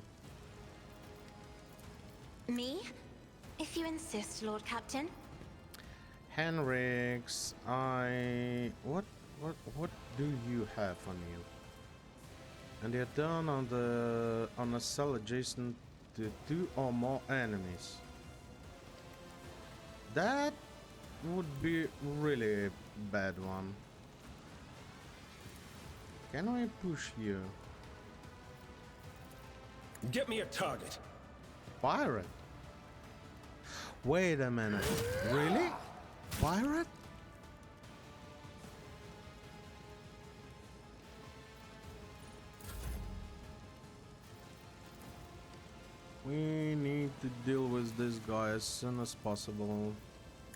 Me? If you insist, Lord Captain. Henrix, what do you have on you? And you're done on a cell adjacent to 2 or more enemies. That would be really a bad one. Can we push you? Get me a target. Pirate? Wait a minute. Really? Pirate? We need to deal with this guy as soon as possible.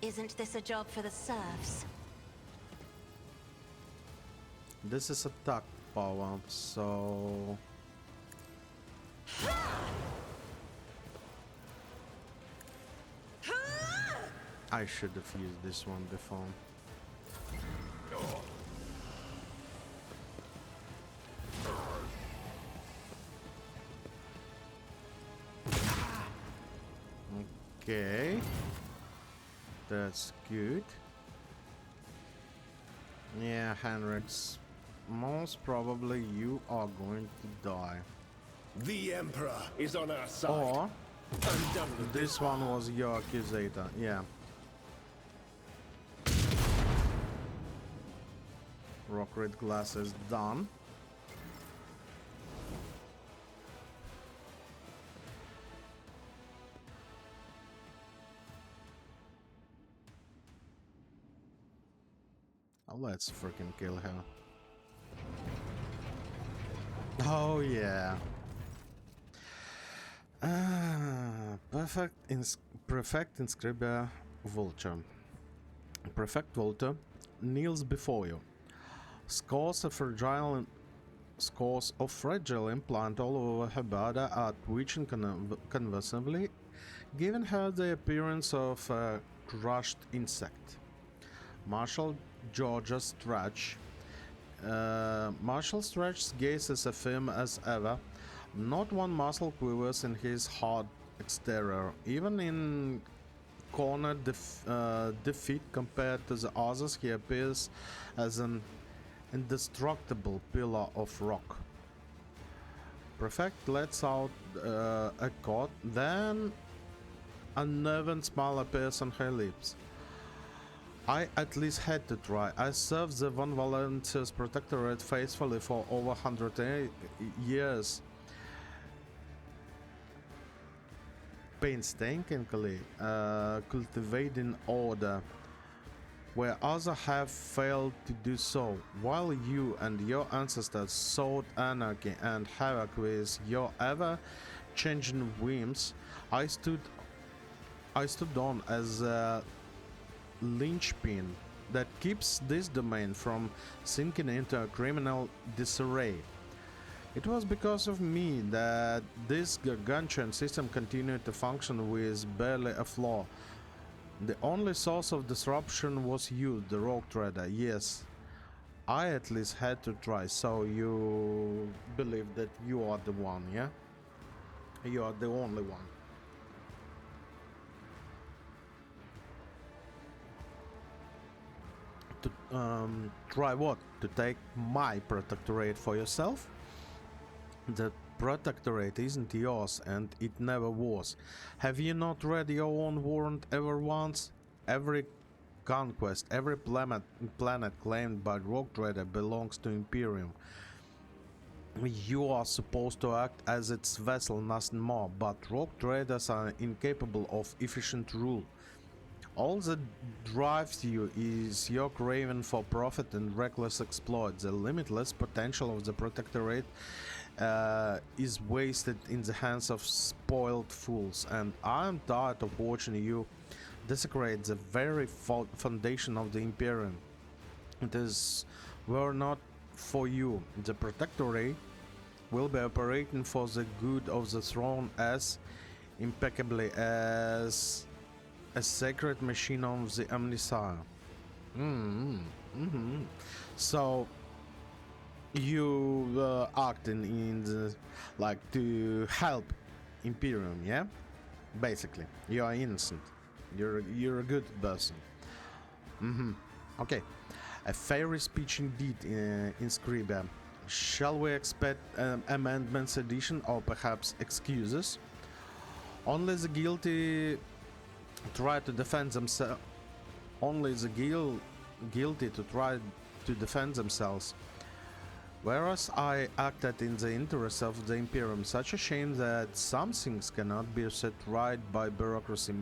Isn't this a job for the serfs? This is attack power, so... I should have used this one before. Okay. That's good. Yeah, Henrix. Most probably you are going to die. The Emperor is on our side. Or I'm done with this one was your accusator, yeah. Rock red glasses done. Oh, let's freaking kill her. Oh yeah. Prefect Inscriber Vulture. Prefect Vulture kneels before you. Scores of fragile implant all over her body are twitching convulsively, giving her the appearance of a crushed insect. Marshal Georgia Stretch. Marshal Stretch's gaze is as firm as ever. Not one muscle quivers in his hard exterior. Even in cornered defeat compared to the others, he appears as an indestructible pillar of rock. Prefect lets out a cough, then a nervous smile appears on her lips. I at least had to try. I served the Von Valentius Protectorate faithfully for over 100 years. Painstakingly cultivating order where others have failed to do so, while you and your ancestors sought anarchy and havoc with your ever-changing whims. I stood on as a linchpin that keeps this domain from sinking into a criminal disarray. It was because of me that this gargantuan system continued to function with barely a flaw. The only source of disruption was you, the Rogue Trader. Yes, I at least had to try. So you believe that you are the one, yeah? You are the only one. To try what? To take my protectorate for yourself? The protectorate isn't yours, and it never was. Have you not read your own warrant ever once? Every conquest, every planet claimed by Rogue Trader belongs to Imperium. You are supposed to act as its vessel, nothing more, but Rogue Traders are incapable of efficient rule. All that drives you is your craving for profit and reckless exploit. The limitless potential of the Protectorate is wasted in the hands of spoiled fools, and I'm tired of watching you desecrate the very foundation of the Imperium. It is were not for you. The Protectorate will be operating for the good of the throne as impeccably as a sacred machine of the Omnissiah. So you acting in the, like, to help Imperium, yeah? Basically, you are innocent. You're a good person. Okay, a fairy speech indeed, Inscriber. Shall we expect amendments, addition, or perhaps excuses? Only the guilty try to defend themselves. Only the guilty to try to defend themselves. Whereas I acted in the interest of the Imperium, such a shame that some things cannot be set right by bureaucracy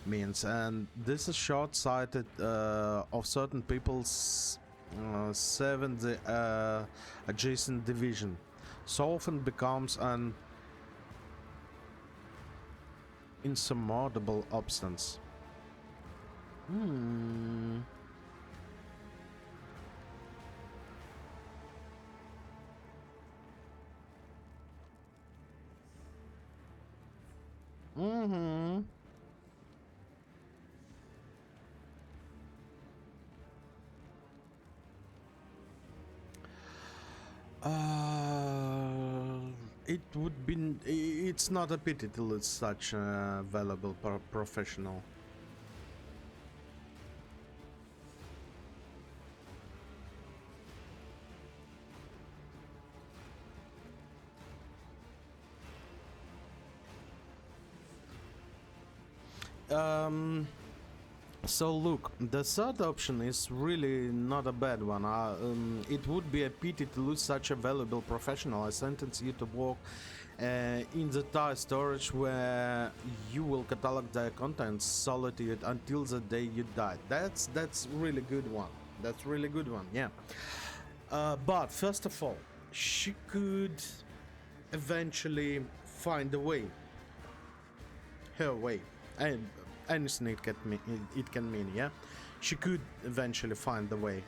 means, and this is short-sighted of certain people's serving the adjacent division. So often becomes an Insurmountable obstacles. Hmm. Mm-hmm. It would be. It's not a pity to lose such a valuable professional. So look, the third option is really not a bad one. It would be a pity to lose such a valuable professional. I sentence you to work in the tire storage where you will catalog their contents solitude until the day you die. That's really good one. That's really good one. Yeah. But first of all, she could eventually find a way. Her way. And anything it can mean, yeah. She could eventually find the way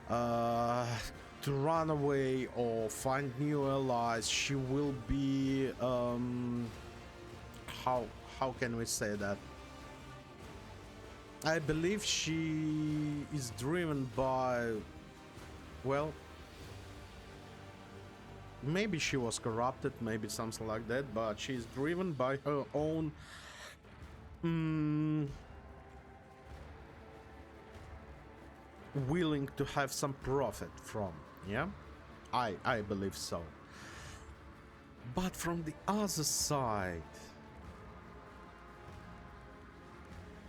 to run away or find new allies. She will be how can we say that? I believe she is driven by, well, maybe she was corrupted, maybe something like that, but she's driven by her own willing to have some profit from, yeah. I believe so. But from the other side,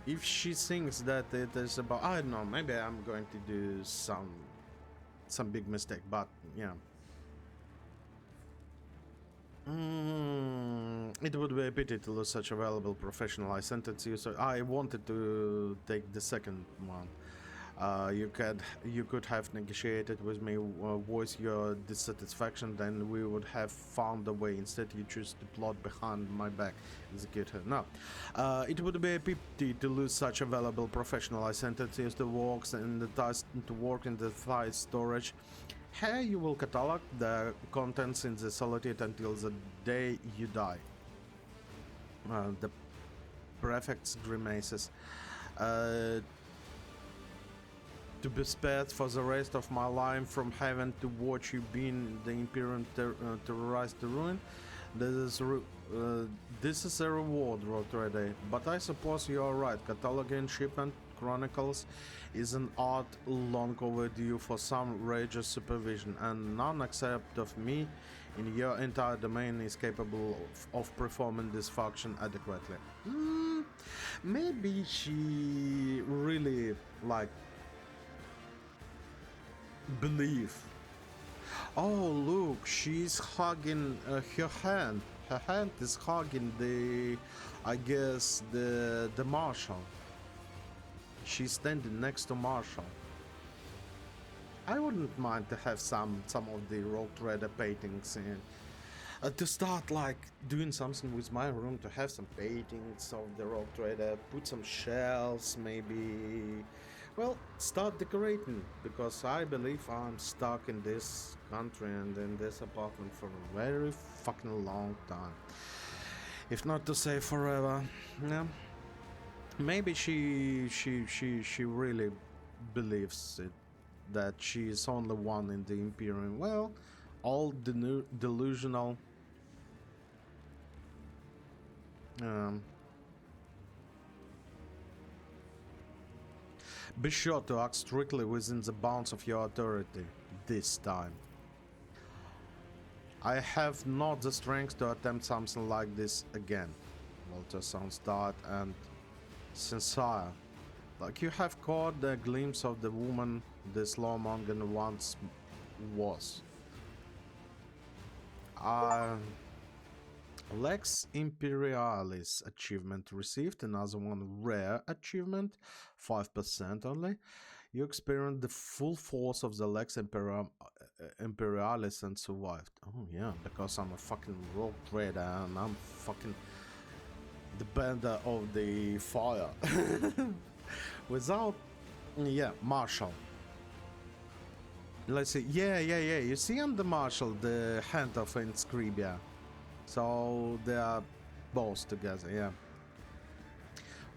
if she thinks that it is about, I don't know, maybe I'm going to do some big mistake, but yeah. It would be a pity to lose such a valuable professional. I sent it to you, so I wanted to take the second one. You could have negotiated with me, voice your dissatisfaction, then we would have found a way. Instead, you choose to plot behind my back, execute her. No, it would be a pity to lose such a valuable professional. I sent it to you to work in the tire storage. Here you will catalog the contents in the solitude until the day you die. The prefect's grimaces. To be spared for the rest of my life from having to watch you being the Imperium terrorized to ruin. This is a reward, Road Trader, but I suppose you are right. Cataloging shipment chronicles is an art long overdue for some rigorous supervision, and none except of me in your entire domain is capable of performing this function adequately. Maybe she really believe. Oh, look, she's hugging her hand. Her hand is hugging I guess the Marshal. She's standing next to Marshal. I wouldn't mind to have some of the Rogue Trader paintings in. To start doing something with my room, to have some paintings of the Rogue Trader, put some shelves, maybe. Well, start decorating, because I believe I'm stuck in this country and in this apartment for a very fucking long time. If not to say forever. Yeah. Maybe she really believes it, that she is only one in the Imperium. Well, all delusional. Be sure to act strictly within the bounds of your authority this time. I have not the strength to attempt something like this again. Walter sounds tired and sincere, like you have caught a glimpse of the woman this lawmonger once was. Lex Imperialis achievement received, another one rare achievement, 5% only. You experienced the full force of the Lex Imperialis and survived. Oh yeah, because I'm a fucking rogue trader and I'm fucking the bender of the fire. Without, yeah, Marshall. Let's see. Yeah. You see on the Marshall the hand of Inscribia. So they are both together, yeah.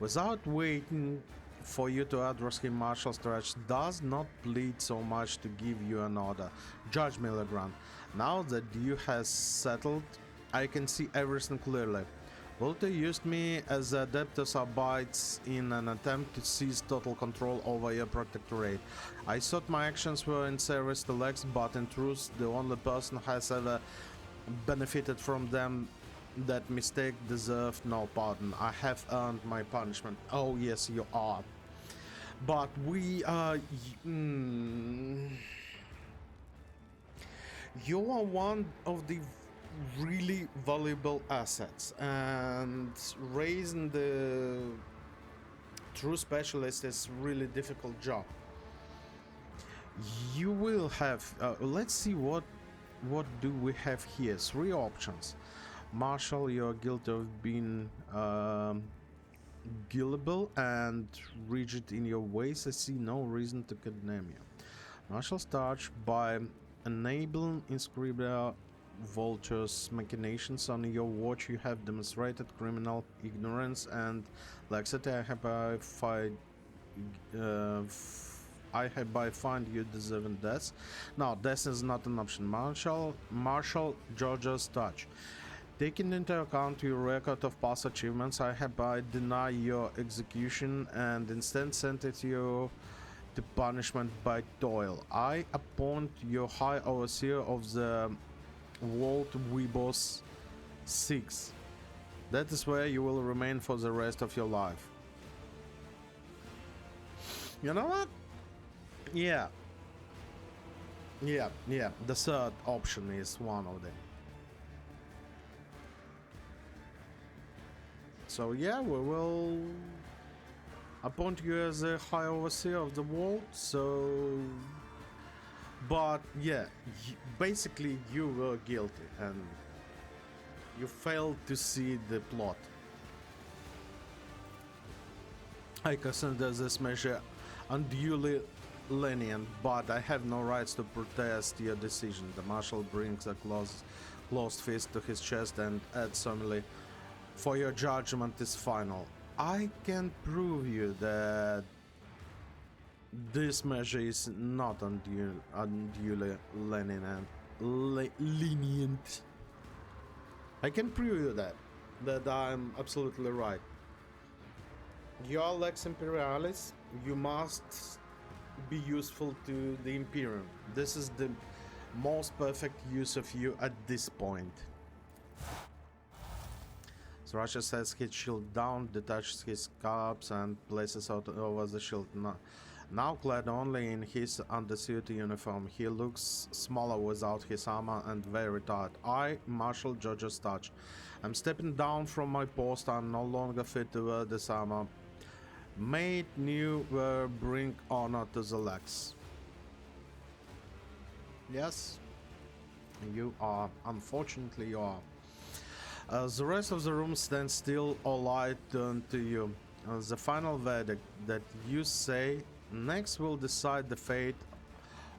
Without waiting for you to address him, Marshal Stretch does not plead so much to give you an order. Judge Milligran, now that you have settled, I can see everything clearly. Volta used me as the Adeptus Arbites in an attempt to seize total control over your protectorate. I thought my actions were in service to Lex, but in truth, the only person who has ever benefited from them. That mistake deserved no pardon. I have earned my punishment. Oh yes, you are. But we are... You are one of the really valuable assets, and raising the true specialist is really difficult job. You will have... let's see what do we have here. 3 options. Marshal, you're guilty of being gullible and rigid in your ways. I see no reason to condemn you. Marshal starch by enabling Inscribia Vulture's machinations on your watch. You have demonstrated criminal ignorance and laxity. I hereby find you deserving death. Now, death is not an option. Marshal George's touch. Taking into account your record of past achievements, I hereby deny your execution and instead sentence you to punishment by toil. I appoint you High Overseer of the World Weebos 6. That is where you will remain for the rest of your life. You know what? Yeah. The third option is one of them. So yeah, we will appoint you as a High Overseer of the world. So, but yeah, basically you were guilty and you failed to see the plot. I consider this measure unduly lenient, but I have no rights to protest your decision. The Marshal brings a closed fist to his chest and adds solemnly, for your judgment is final. I can prove you that this measure is not unduly lenient. I can prove you that I'm absolutely right. You are Lex Imperialis. You must be useful to the Imperium. This is the most perfect use of you at this point. Thrasher sets his shield down, detaches his caps and places it over the shield. Now clad only in his undersuit uniform, he looks smaller without his armor and very tired. I, Marshal George's touch. I'm stepping down from my post. I'm no longer fit to wear this armor. Made new will bring honor to the Lex. Yes, you are. Unfortunately, you are. The rest of the room stands still, all light turned to you. The final verdict that you say next will decide the fate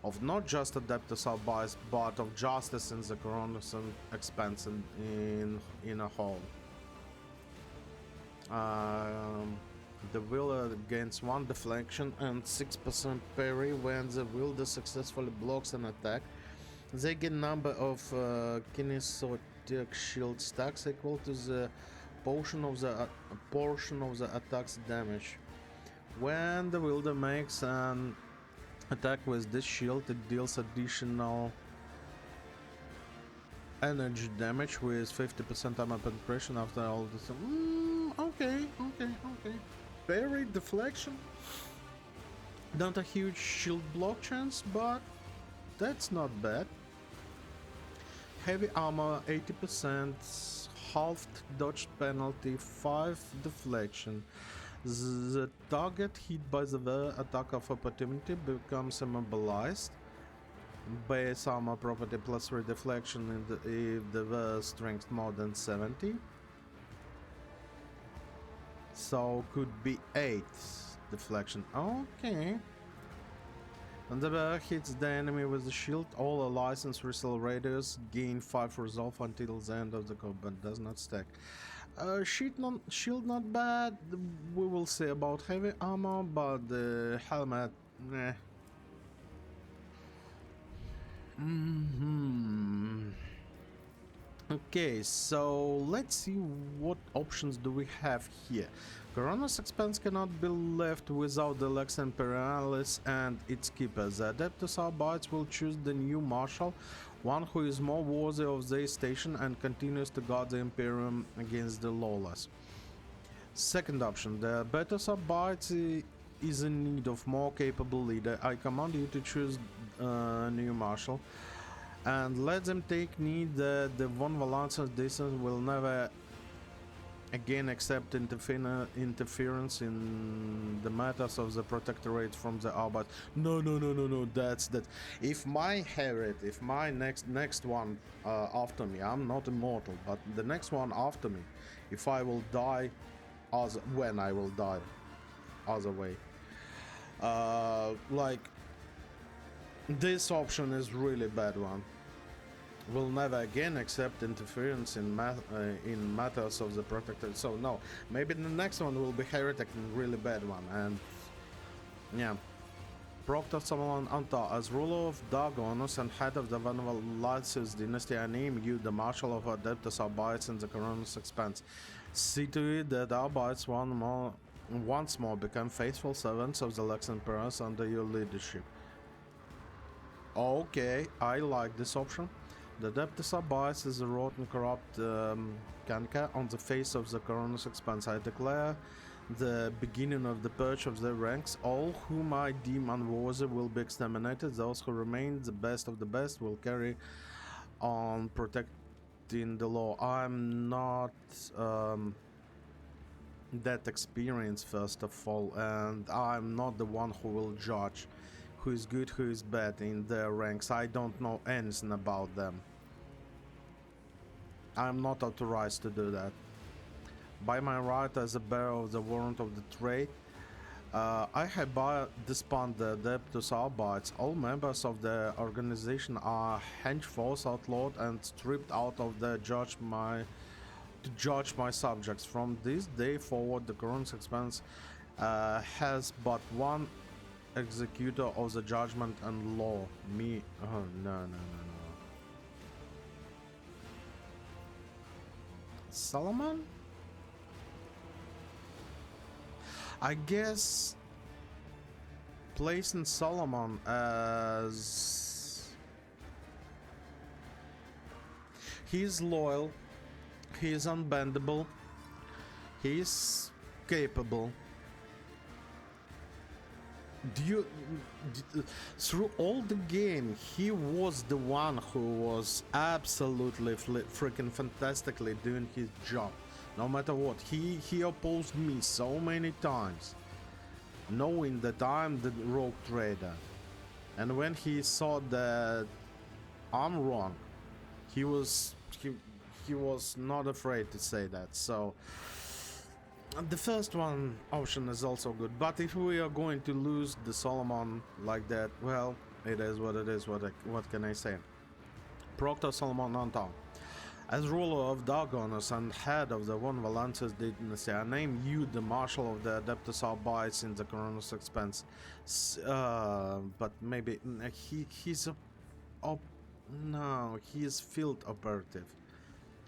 of not just Adeptus Arbites, but of justice in the Coronation Expanse in a whole. The wielder gains 1 deflection and 6% parry when the wielder successfully blocks an attack. They gain number of kinetic shield stacks equal to the portion of the attack's damage. When the wielder makes an attack with this shield, it deals additional energy damage with 50% armor penetration after all this. Okay. Parry, deflection. Not a huge shield block chance, but that's not bad. Heavy armor 80%, halved dodge penalty, 5 deflection. The target hit by the attack of opportunity becomes immobilized. Base armor property plus 3 deflection if the strength more than 70. So could be 8 deflection. Okay. And the bear hits the enemy with the shield. All allies and wrestle raiders gain 5 resolve until the end of the combat. Does not stack. Shield not bad. We will see about heavy armor, but the helmet, nah. Okay, so let's see what options do we have here. Corona's expense cannot be left without the Lex Imperialis and its keeper. The Adeptus Arbites will choose the new marshal, one who is more worthy of their station and continues to guard the Imperium against the lawless. Second option, the Adeptus Arbites is in need of more capable leader. I command you to choose a new marshal and let them take need that the von Valance's distance will never again accept interference in the matters of the protectorate from the Arbite. No, that's that. If my next one after me, I'm not immortal, but the next one after me, if I will die, when I will die, other way, like, this option is really bad one. Will never again accept interference in matters of the protector. So no, maybe the next one will be heretic and really bad one. And yeah, Proctor Solomon Anta, as ruler of Dargonos and head of the Vanvalasius dynasty, I name you the marshal of Adeptus Arbites in the Corona's expense. See to it that Arbites once more become faithful servants of the Lex Emperors under your leadership. Okay, I like this option. The Adeptus Arbites is a rotten, corrupt canker on the face of the Corona's expanse. I declare the beginning of the purge of their ranks. All whom I deem unworthy will be exterminated. Those who remain the best of the best will carry on protecting the law. I'm not that experienced, first of all, and I'm not the one who will judge who is good, who is bad in their ranks. I don't know anything about them. I'm not authorized to do that. By my right as a bearer of the warrant of the trade, I hereby disband the Adeptus Arbites. All members of the organization are henceforth outlawed and stripped out of the to judge my subjects. From this day forward, the Corona's expense has but one executor of the judgment and law. Me. Oh, no. Solomon? I guess placing Solomon as he's loyal, he is unbendable, he is capable. Through all the game, he was the one who was absolutely freaking fantastically doing his job. No matter what, he opposed me so many times, knowing that I'm the rogue trader. And when he saw that I'm wrong, he was not afraid to say that. So the first one option is also good, but if we are going to lose the Solomon like that, well, it is what it is. What can I say? Proctor Solomon Anton, as ruler of Dargonos and head of the Von Valances dynasty, I name you the marshal of the Adeptus Arbites in the Corona's expense. But maybe he's field operative.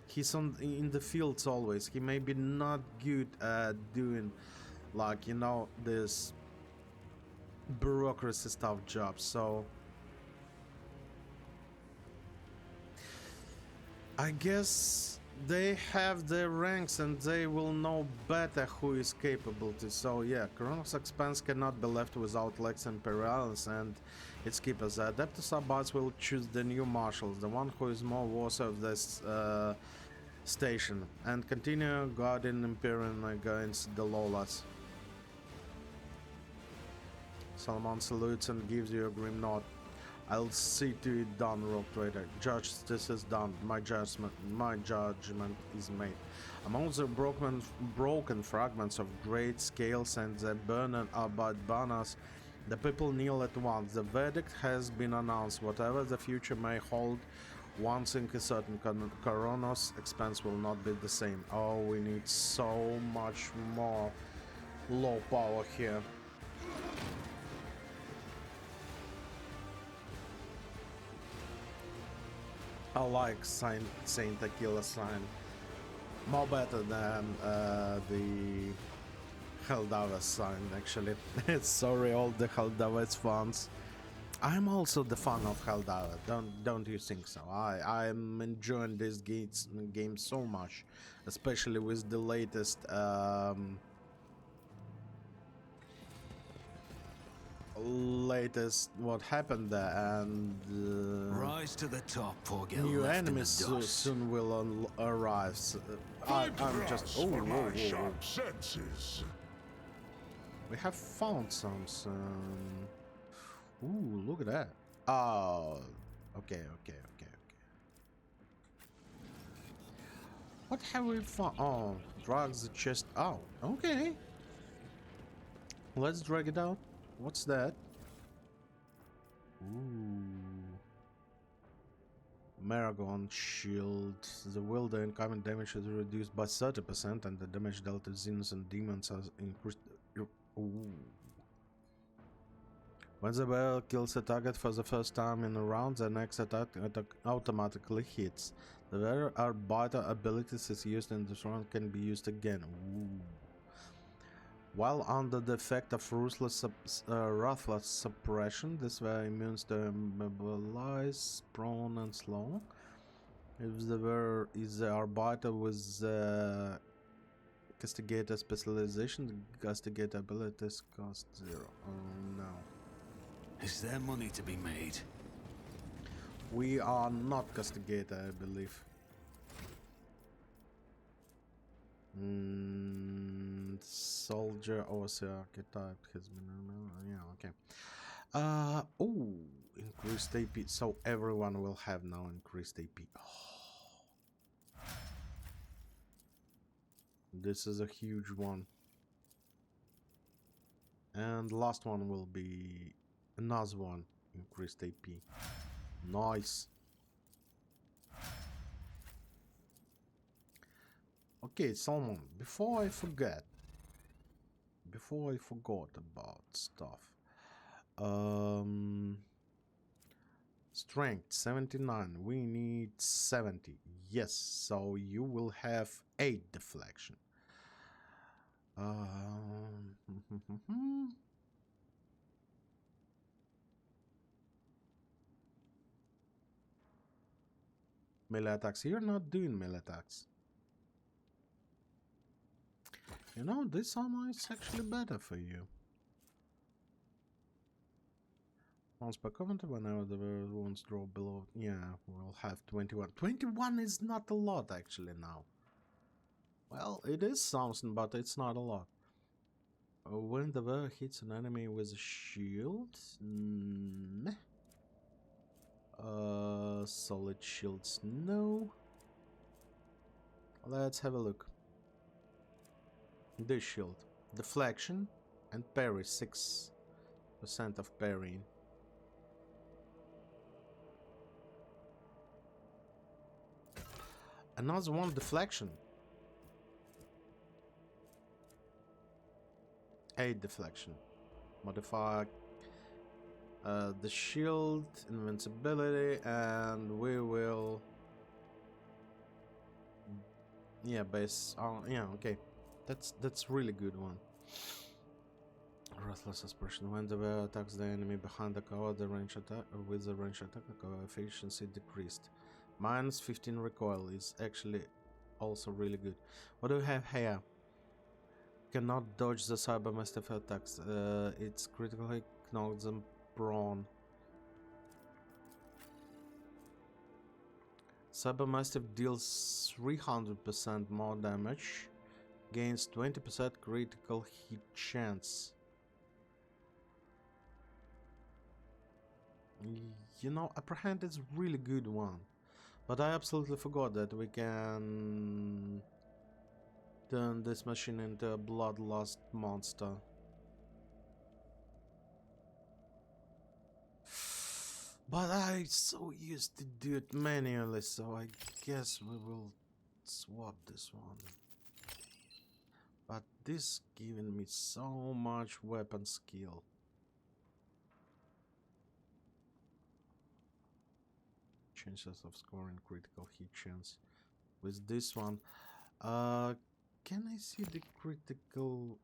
He's in the fields always. He may be not good at doing, like, you know, this bureaucracy stuff jobs. So I guess they have their ranks and they will know better who is capable to. So yeah, Corona's expense cannot be left without Lex Imperialis and its keepers. The Adeptus Arbites will choose the new marshals, the one who is more worthy of this station, and continue guarding Imperium against the lawless. Solomon salutes and gives you a grim nod. I'll see to it done, Rogue Trader. Justice is done. My judgment is made. Among the broken fragments of great scales and the burning about banners, the people kneel at once. The verdict has been announced. Whatever the future may hold, one thing is certain: Coronos' expense will not be the same. Oh, we need so much more low power here. I like Saint Aquila sign more better than the Helldiver sign, actually. Sorry, all the Helldiver's fans. I'm also the fan of Helldiver. Don't you think so? I'm enjoying this game so much, especially with the latest what happened there, and Rise to the top or get new left in the enemies dust. soon will arrive. So, I'm just for my sharp senses. We have found something. Ooh, look at that. Oh, okay. What have we found? Oh, drugs, the chest. Oh, okay. Let's drag it out. What's that? Ooh. Maragon shield. The wielder incoming damage is reduced by 30% and the damage dealt to Xenos and demons has increased. Ooh. When the bear kills a target for the first time in a round, the next attack automatically hits. The rare arbiter abilities is used in this round can be used again. Ooh. While under the effect of ruthless suppression, this were immune to immobilize, prone, and slow. If the bear is the arbiter with castigator specialization, the castigator abilities cost 0. Oh no. Is there money to be made? We are not castigator, I believe. Soldier overseer archetype has been yeah, okay. Oh, increased AP. So everyone will have now increased AP. Oh. This is a huge one. And last one will be another one, increased AP. Nice. Okay, Salmon, before I forgot about stuff. Strength 79, we need 70. Yes, so you will have 8 deflection. Melee attacks. You're not doing melee attacks. You know, this armor is actually better for you. Once per combat, whenever the wounds drop below. Yeah, we'll have 21. 21 is not a lot actually now. Well, it is something, but it's not a lot. When the bear hits an enemy with a shield, solid shields, no. Let's have a look. This shield, deflection and parry, 6% of parrying. Another one, deflection. 8 deflection. Modify the shield, invincibility, and we will. Yeah, base. Yeah, okay. That's really good one. Ruthless expression. When the bear attacks the enemy behind the cover, the range attack with the range attack efficiency decreased. Minus 15 recoil is actually also really good. What do we have here? Cannot dodge the Cybermastiff attacks. It's critically knocks them prone. Cybermastiff deals 300% more damage, gains 20% critical hit chance. You know, apprehend is really good one. But I absolutely forgot that we can turn this machine into a bloodlust monster. But I'm so used to do it manually, so I guess we will swap this one. But this giving me so much weapon skill. Chances of scoring critical hit chance. With this one, can I see the critical?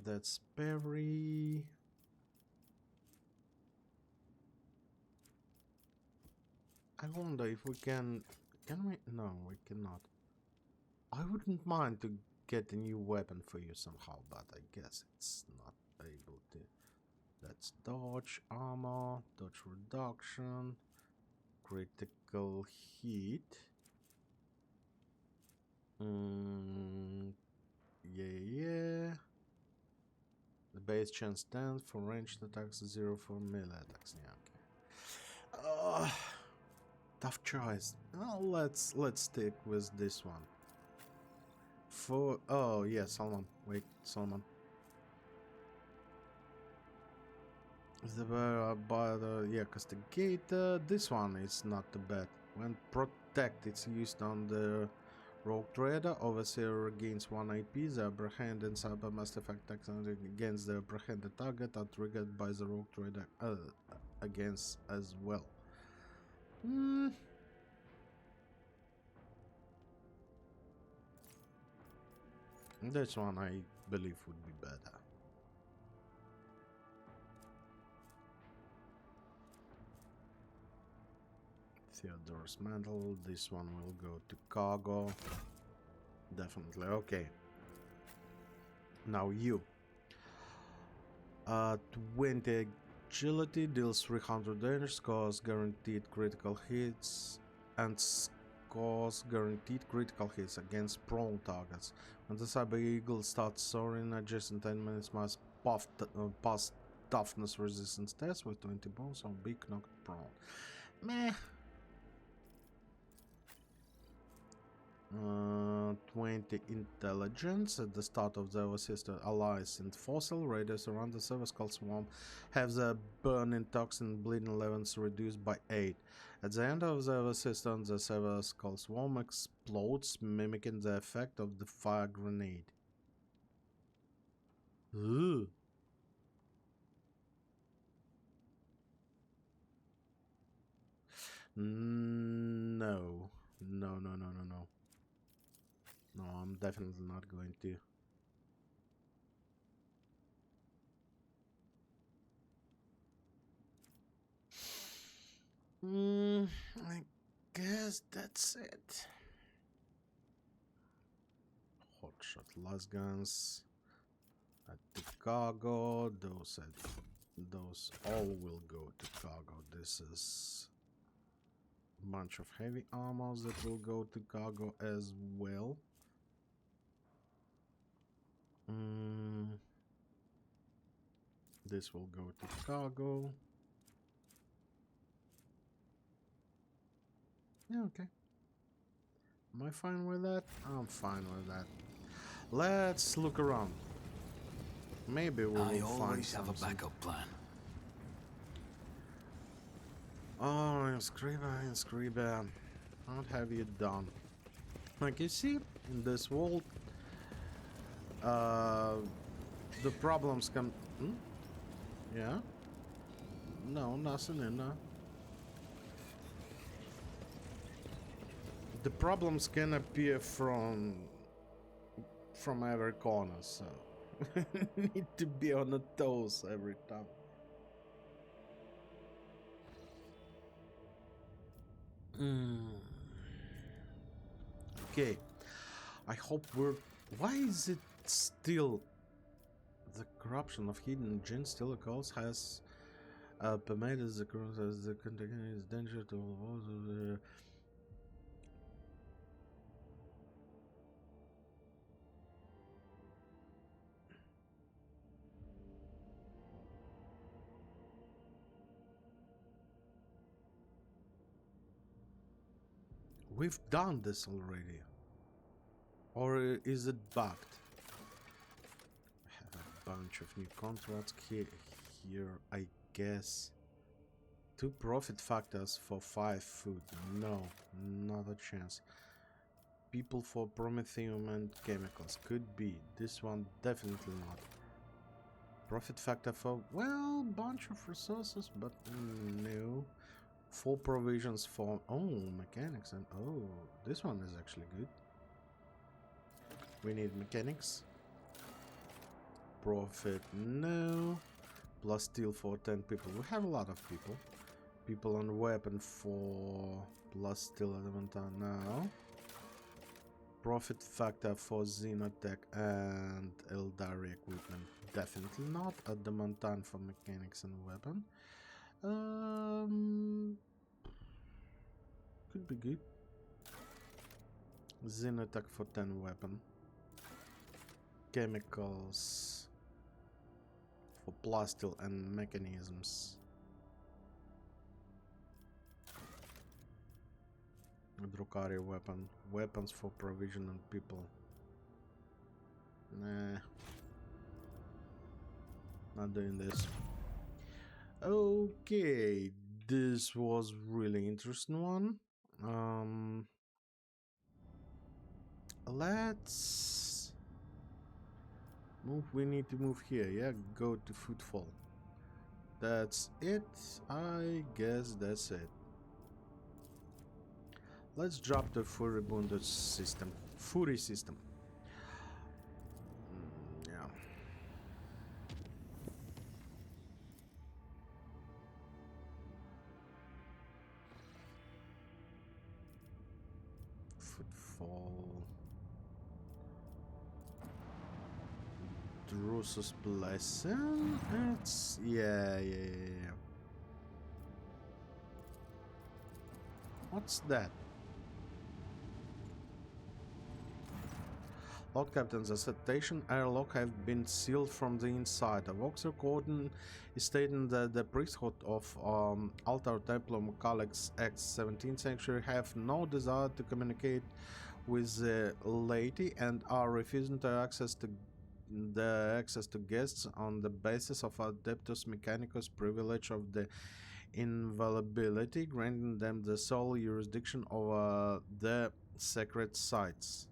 That's parry. I wonder if we can we? No, we cannot. I wouldn't mind to get a new weapon for you somehow, but I guess it's not able to. That's dodge, armor, dodge reduction, critical hit. Yeah. The base chance 10 for ranged attacks, 0 for melee attacks. Yeah, okay. Tough choice. Well, let's stick with this one. For oh yeah, Salman. Wait, Salman. Yeah, castigator. This one is not too bad. When protect, it's used on the Rogue Trader. Overseer gains 1 AP. The upper hand and cyber must effect attacks against the apprehended target are triggered by the Rogue Trader against as well. This one I believe would be better. Theodore's Mantle. This one will go to cargo. Definitely. Okay. Now you. 20 agility, deals 300 damage, scores guaranteed critical hits, and scores guaranteed critical hits against prone targets. When the Cyber Eagle starts soaring, adjacent enemies must pass toughness resistance tests with 20 bones or be knocked prone. Meh. 20 intelligence. At the start of the sister allies and fossil raiders around the Silver Skull Swarm have the burning toxin bleeding levels reduced by 8. At the end of the resistance, the Silver Skull Swarm explodes, mimicking the effect of the fire grenade. Ooh. No. No, I'm definitely not going to. I guess that's it. Hotshot las guns at the cargo. Those all will go to cargo. This is a bunch of heavy armors that will go to cargo as well. This will go to cargo. Yeah, okay. Am I fine with that? I'm fine with that. Let's look around. Maybe we will find something. I always have a backup plan. Oh, Inscriber. What have you done? Like you see, in this world, the problems come... Yeah? No, nothing in there. The problems can appear from every corner, so need to be on the toes every time. Okay, I hope we're... Why is it still... The corruption of hidden gin still occurs, has permitted the continuous danger to all the... We've done this already. Or is it bugged? I have a bunch of new contracts here, I guess. 2 profit factors for 5 food. No, not a chance. People for Promethium and chemicals. Could be. This one definitely not. Profit factor for, well, bunch of resources, but no. 4 provisions for, oh, mechanics, and oh, this one is actually good. We need mechanics. Profit, no. Plus steel for 10 people. We have a lot of people. People on weapon for plus steel element now. Profit factor for Xenotech and Eldari equipment. Definitely not. Adamantan for mechanics and weapon. Could be good. Xenotech for 10 weapon. Chemicals for plastil and mechanisms. Drukari weapon. Weapons for provision and people. Nah. Not doing this. Okay. This was really interesting one. Let's move. We need to move here. Yeah, go to footfall. That's it. I guess that's it. Let's drop the Furibunda system. Fury system. Yeah. Footfall. Drusus Blessing? It's... yeah. What's that? Lord Captain's accestation airlock have been sealed from the inside. A Vox recording is stating that the priesthood of Altar Templum Calyx X 17th century have no desire to communicate with the laity and are refusing to access to guests on the basis of Adeptus Mechanicus privilege of the inviolability, granting them the sole jurisdiction over the sacred sites.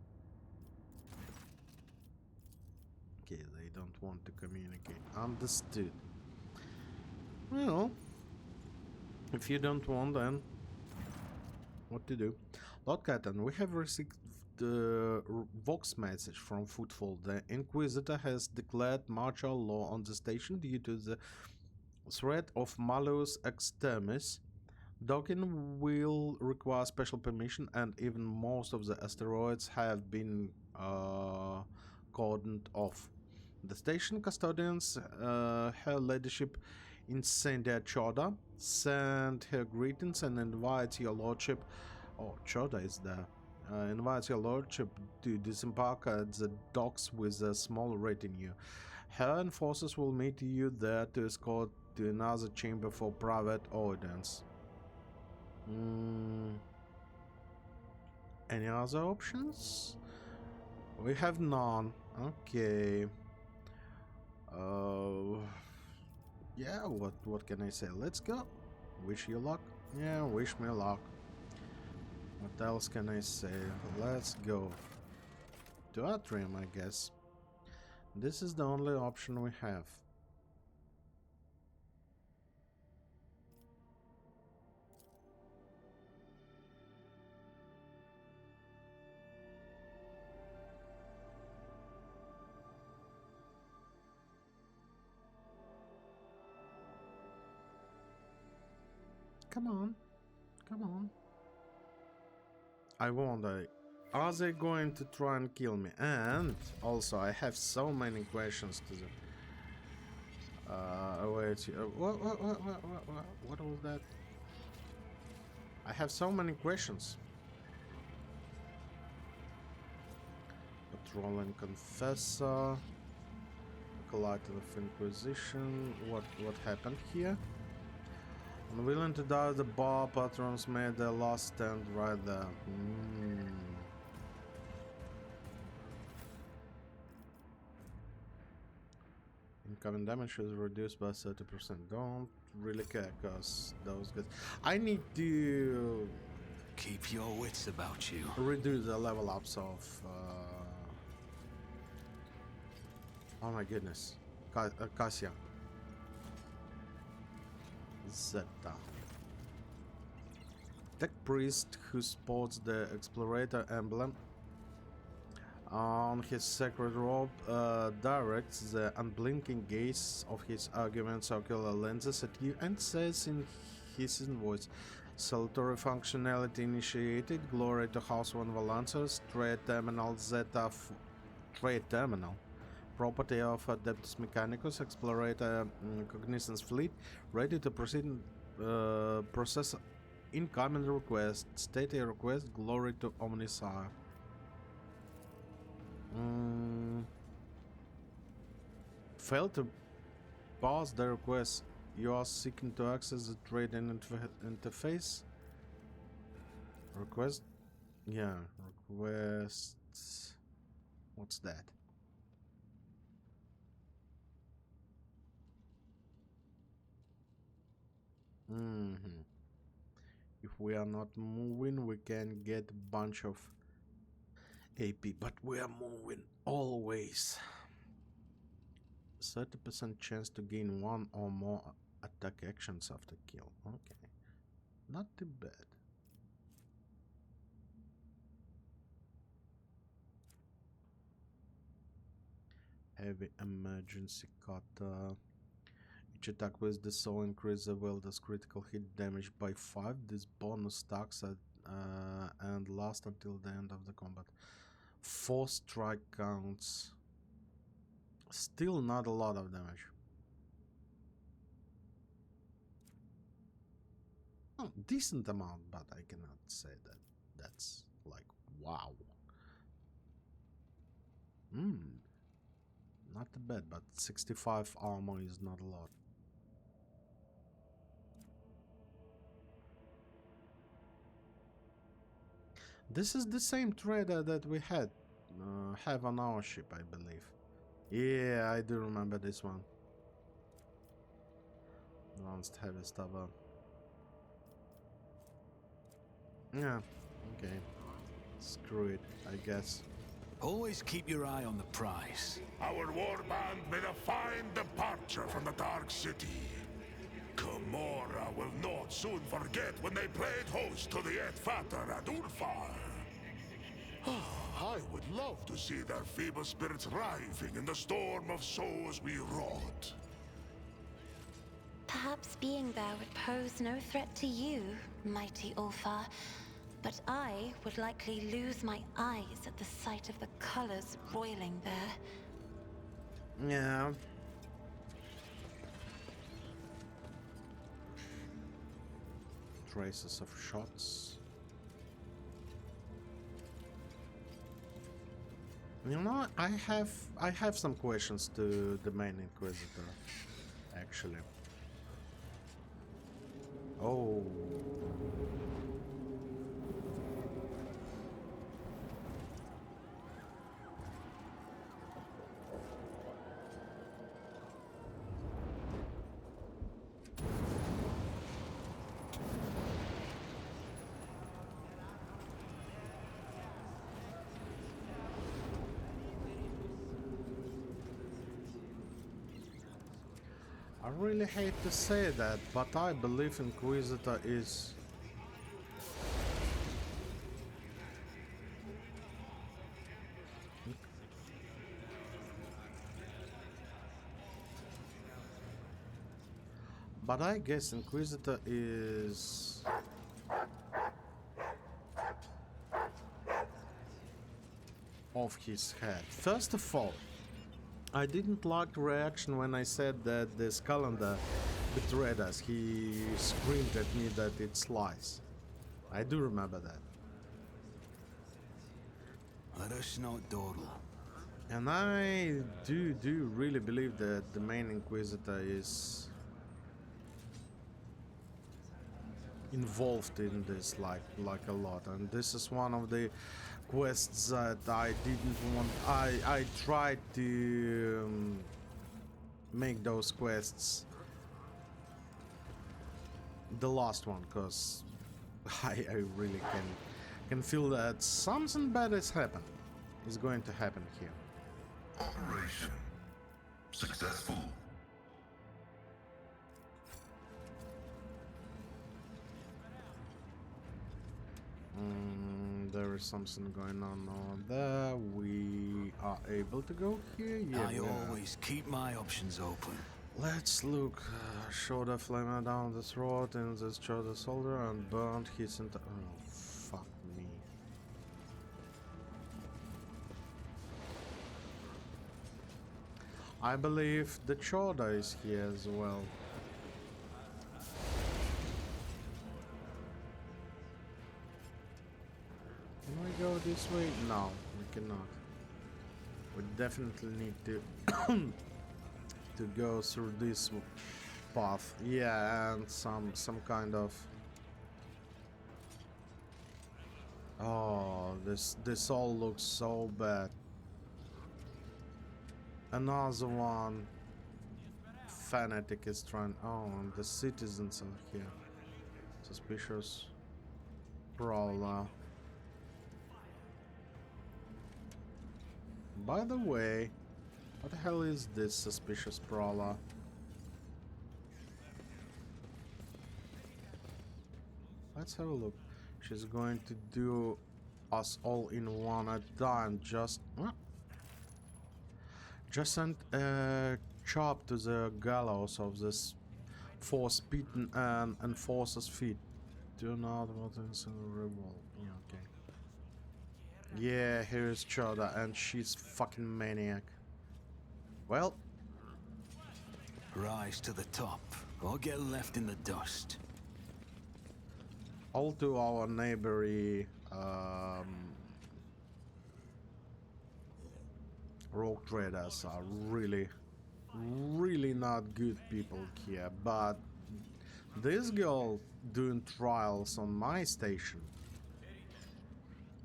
Okay, they don't want to communicate. Understood. Well, if you don't want, then what to do? Lord Captain, we have received the Vox message from Footfall. The Inquisitor has declared martial law on the station due to the threat of Malleus Extremis. Docking will require special permission, and even most of the asteroids have been cordoned off. The station custodians, Her Ladyship Incendia Choda, send her greetings and invites your lordship. Oh, Choda is there. Invites your lordship to disembark at the docks with a small retinue. Her and forces will meet you there to escort to another chamber for private audience. Any other options? We have none. Okay. Yeah, what can I say? Let's go. Wish you luck. Yeah, wish me luck. What else can I say? Let's go. To Atrium, I guess. This is the only option we have. Come on. Come on. I wonder, are they going to try and kill me? And also, I have so many questions to the... wait, what was that? I have so many questions. Patrolling Confessor, Collector of Inquisition. What happened here? Unwilling to die, the bar patrons made their last stand right there. Incoming damage is reduced by 30%. Don't really care, cause those guys. I need to Keep your wits about you. reduce the level ups of. Oh my goodness, Cassia. Zeta. Tech priest who sports the explorator emblem on his sacred robe directs the unblinking gaze of his argument circular lenses at you and says in his voice, salutary functionality initiated, glory to House 1 Valancers, trade terminal Zeta trade terminal. Property of Adeptus Mechanicus, Explorator Cognizance Fleet, ready to proceed process incoming request. State a request, glory to Omnisire. Fail to pass the request. You are seeking to access the trading interface. Request? Yeah, request. What's that? If we are not moving, we can get a bunch of AP, but we are moving always. 30% chance to gain one or more attack actions after kill. Okay, not too bad. Heavy emergency cutter. Each attack with the soul increases the wielder's critical hit damage by 5. This bonus stacks and lasts until the end of the combat. 4 strike counts. Still not a lot of damage. Decent amount, but I cannot say that that's like wow. Not bad, but 65 armor is not a lot. This is the same trader that we have on our ship, I believe. Yeah, I do remember this one. Advanced heavy stubber. Yeah, okay. Screw it, I guess. Always keep your eye on the prize. Our warband made a fine departure from the Dark City. Gamora will not soon forget when they played host to the Et Fater at Ulfar. I would love to see their feeble spirits writhing in the storm of souls we wrought. Perhaps being there would pose no threat to you, mighty Ulfar. But I would likely lose my eyes at the sight of the colors roiling there. Yeah. Traces of shots. You know, I have some questions to the main Inquisitor, actually. Oh. I really hate to say that, but I believe Inquisitor is... But I guess Inquisitor is... off his head. First of all, I didn't like the reaction when I said that this calendar betrayed us. He screamed at me that it's lies. I do remember that. Let us not dawdle. And I do really believe that the main Inquisitor is involved in this like a lot, and this is one of the quests that I didn't want. I tried to make those quests the last one, because I really can feel that something bad is going to happen here. Operation successful. There is something going on over there. We are able to go here. Yeah, I always keep my options open. Let's look. Shot a flamer down the throat and this shoulder soldier and burned his entire. Oh, fuck me. I believe the Choda is here as well. Can we go this way? No, we cannot. We definitely need to to go through this path. Yeah, and some kind of. Oh, this all looks so bad. Another one. Fanatic is trying. Oh, and the citizens are here. Suspicious prowler. By the way, what the hell is this suspicious prowler? Let's have a look. She's going to do us all in one at a time. Just send a chop to the gallows of this force beaten and enforcer's feet. Do not what is a revolt. Yeah, okay. Yeah, here's Choda, and she's fucking maniac. Well, Rise to the top, or get left in the dust. all to our neighboring rogue traders are really not good people here, but this girl doing trials on my station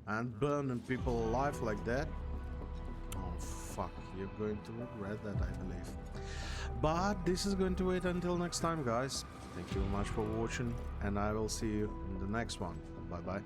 and burning people alive like that, oh fuck, you're going to regret that, I believe. But this is going to wait until next time, guys. Thank you very much for watching, and I will see you in the next one. Bye bye.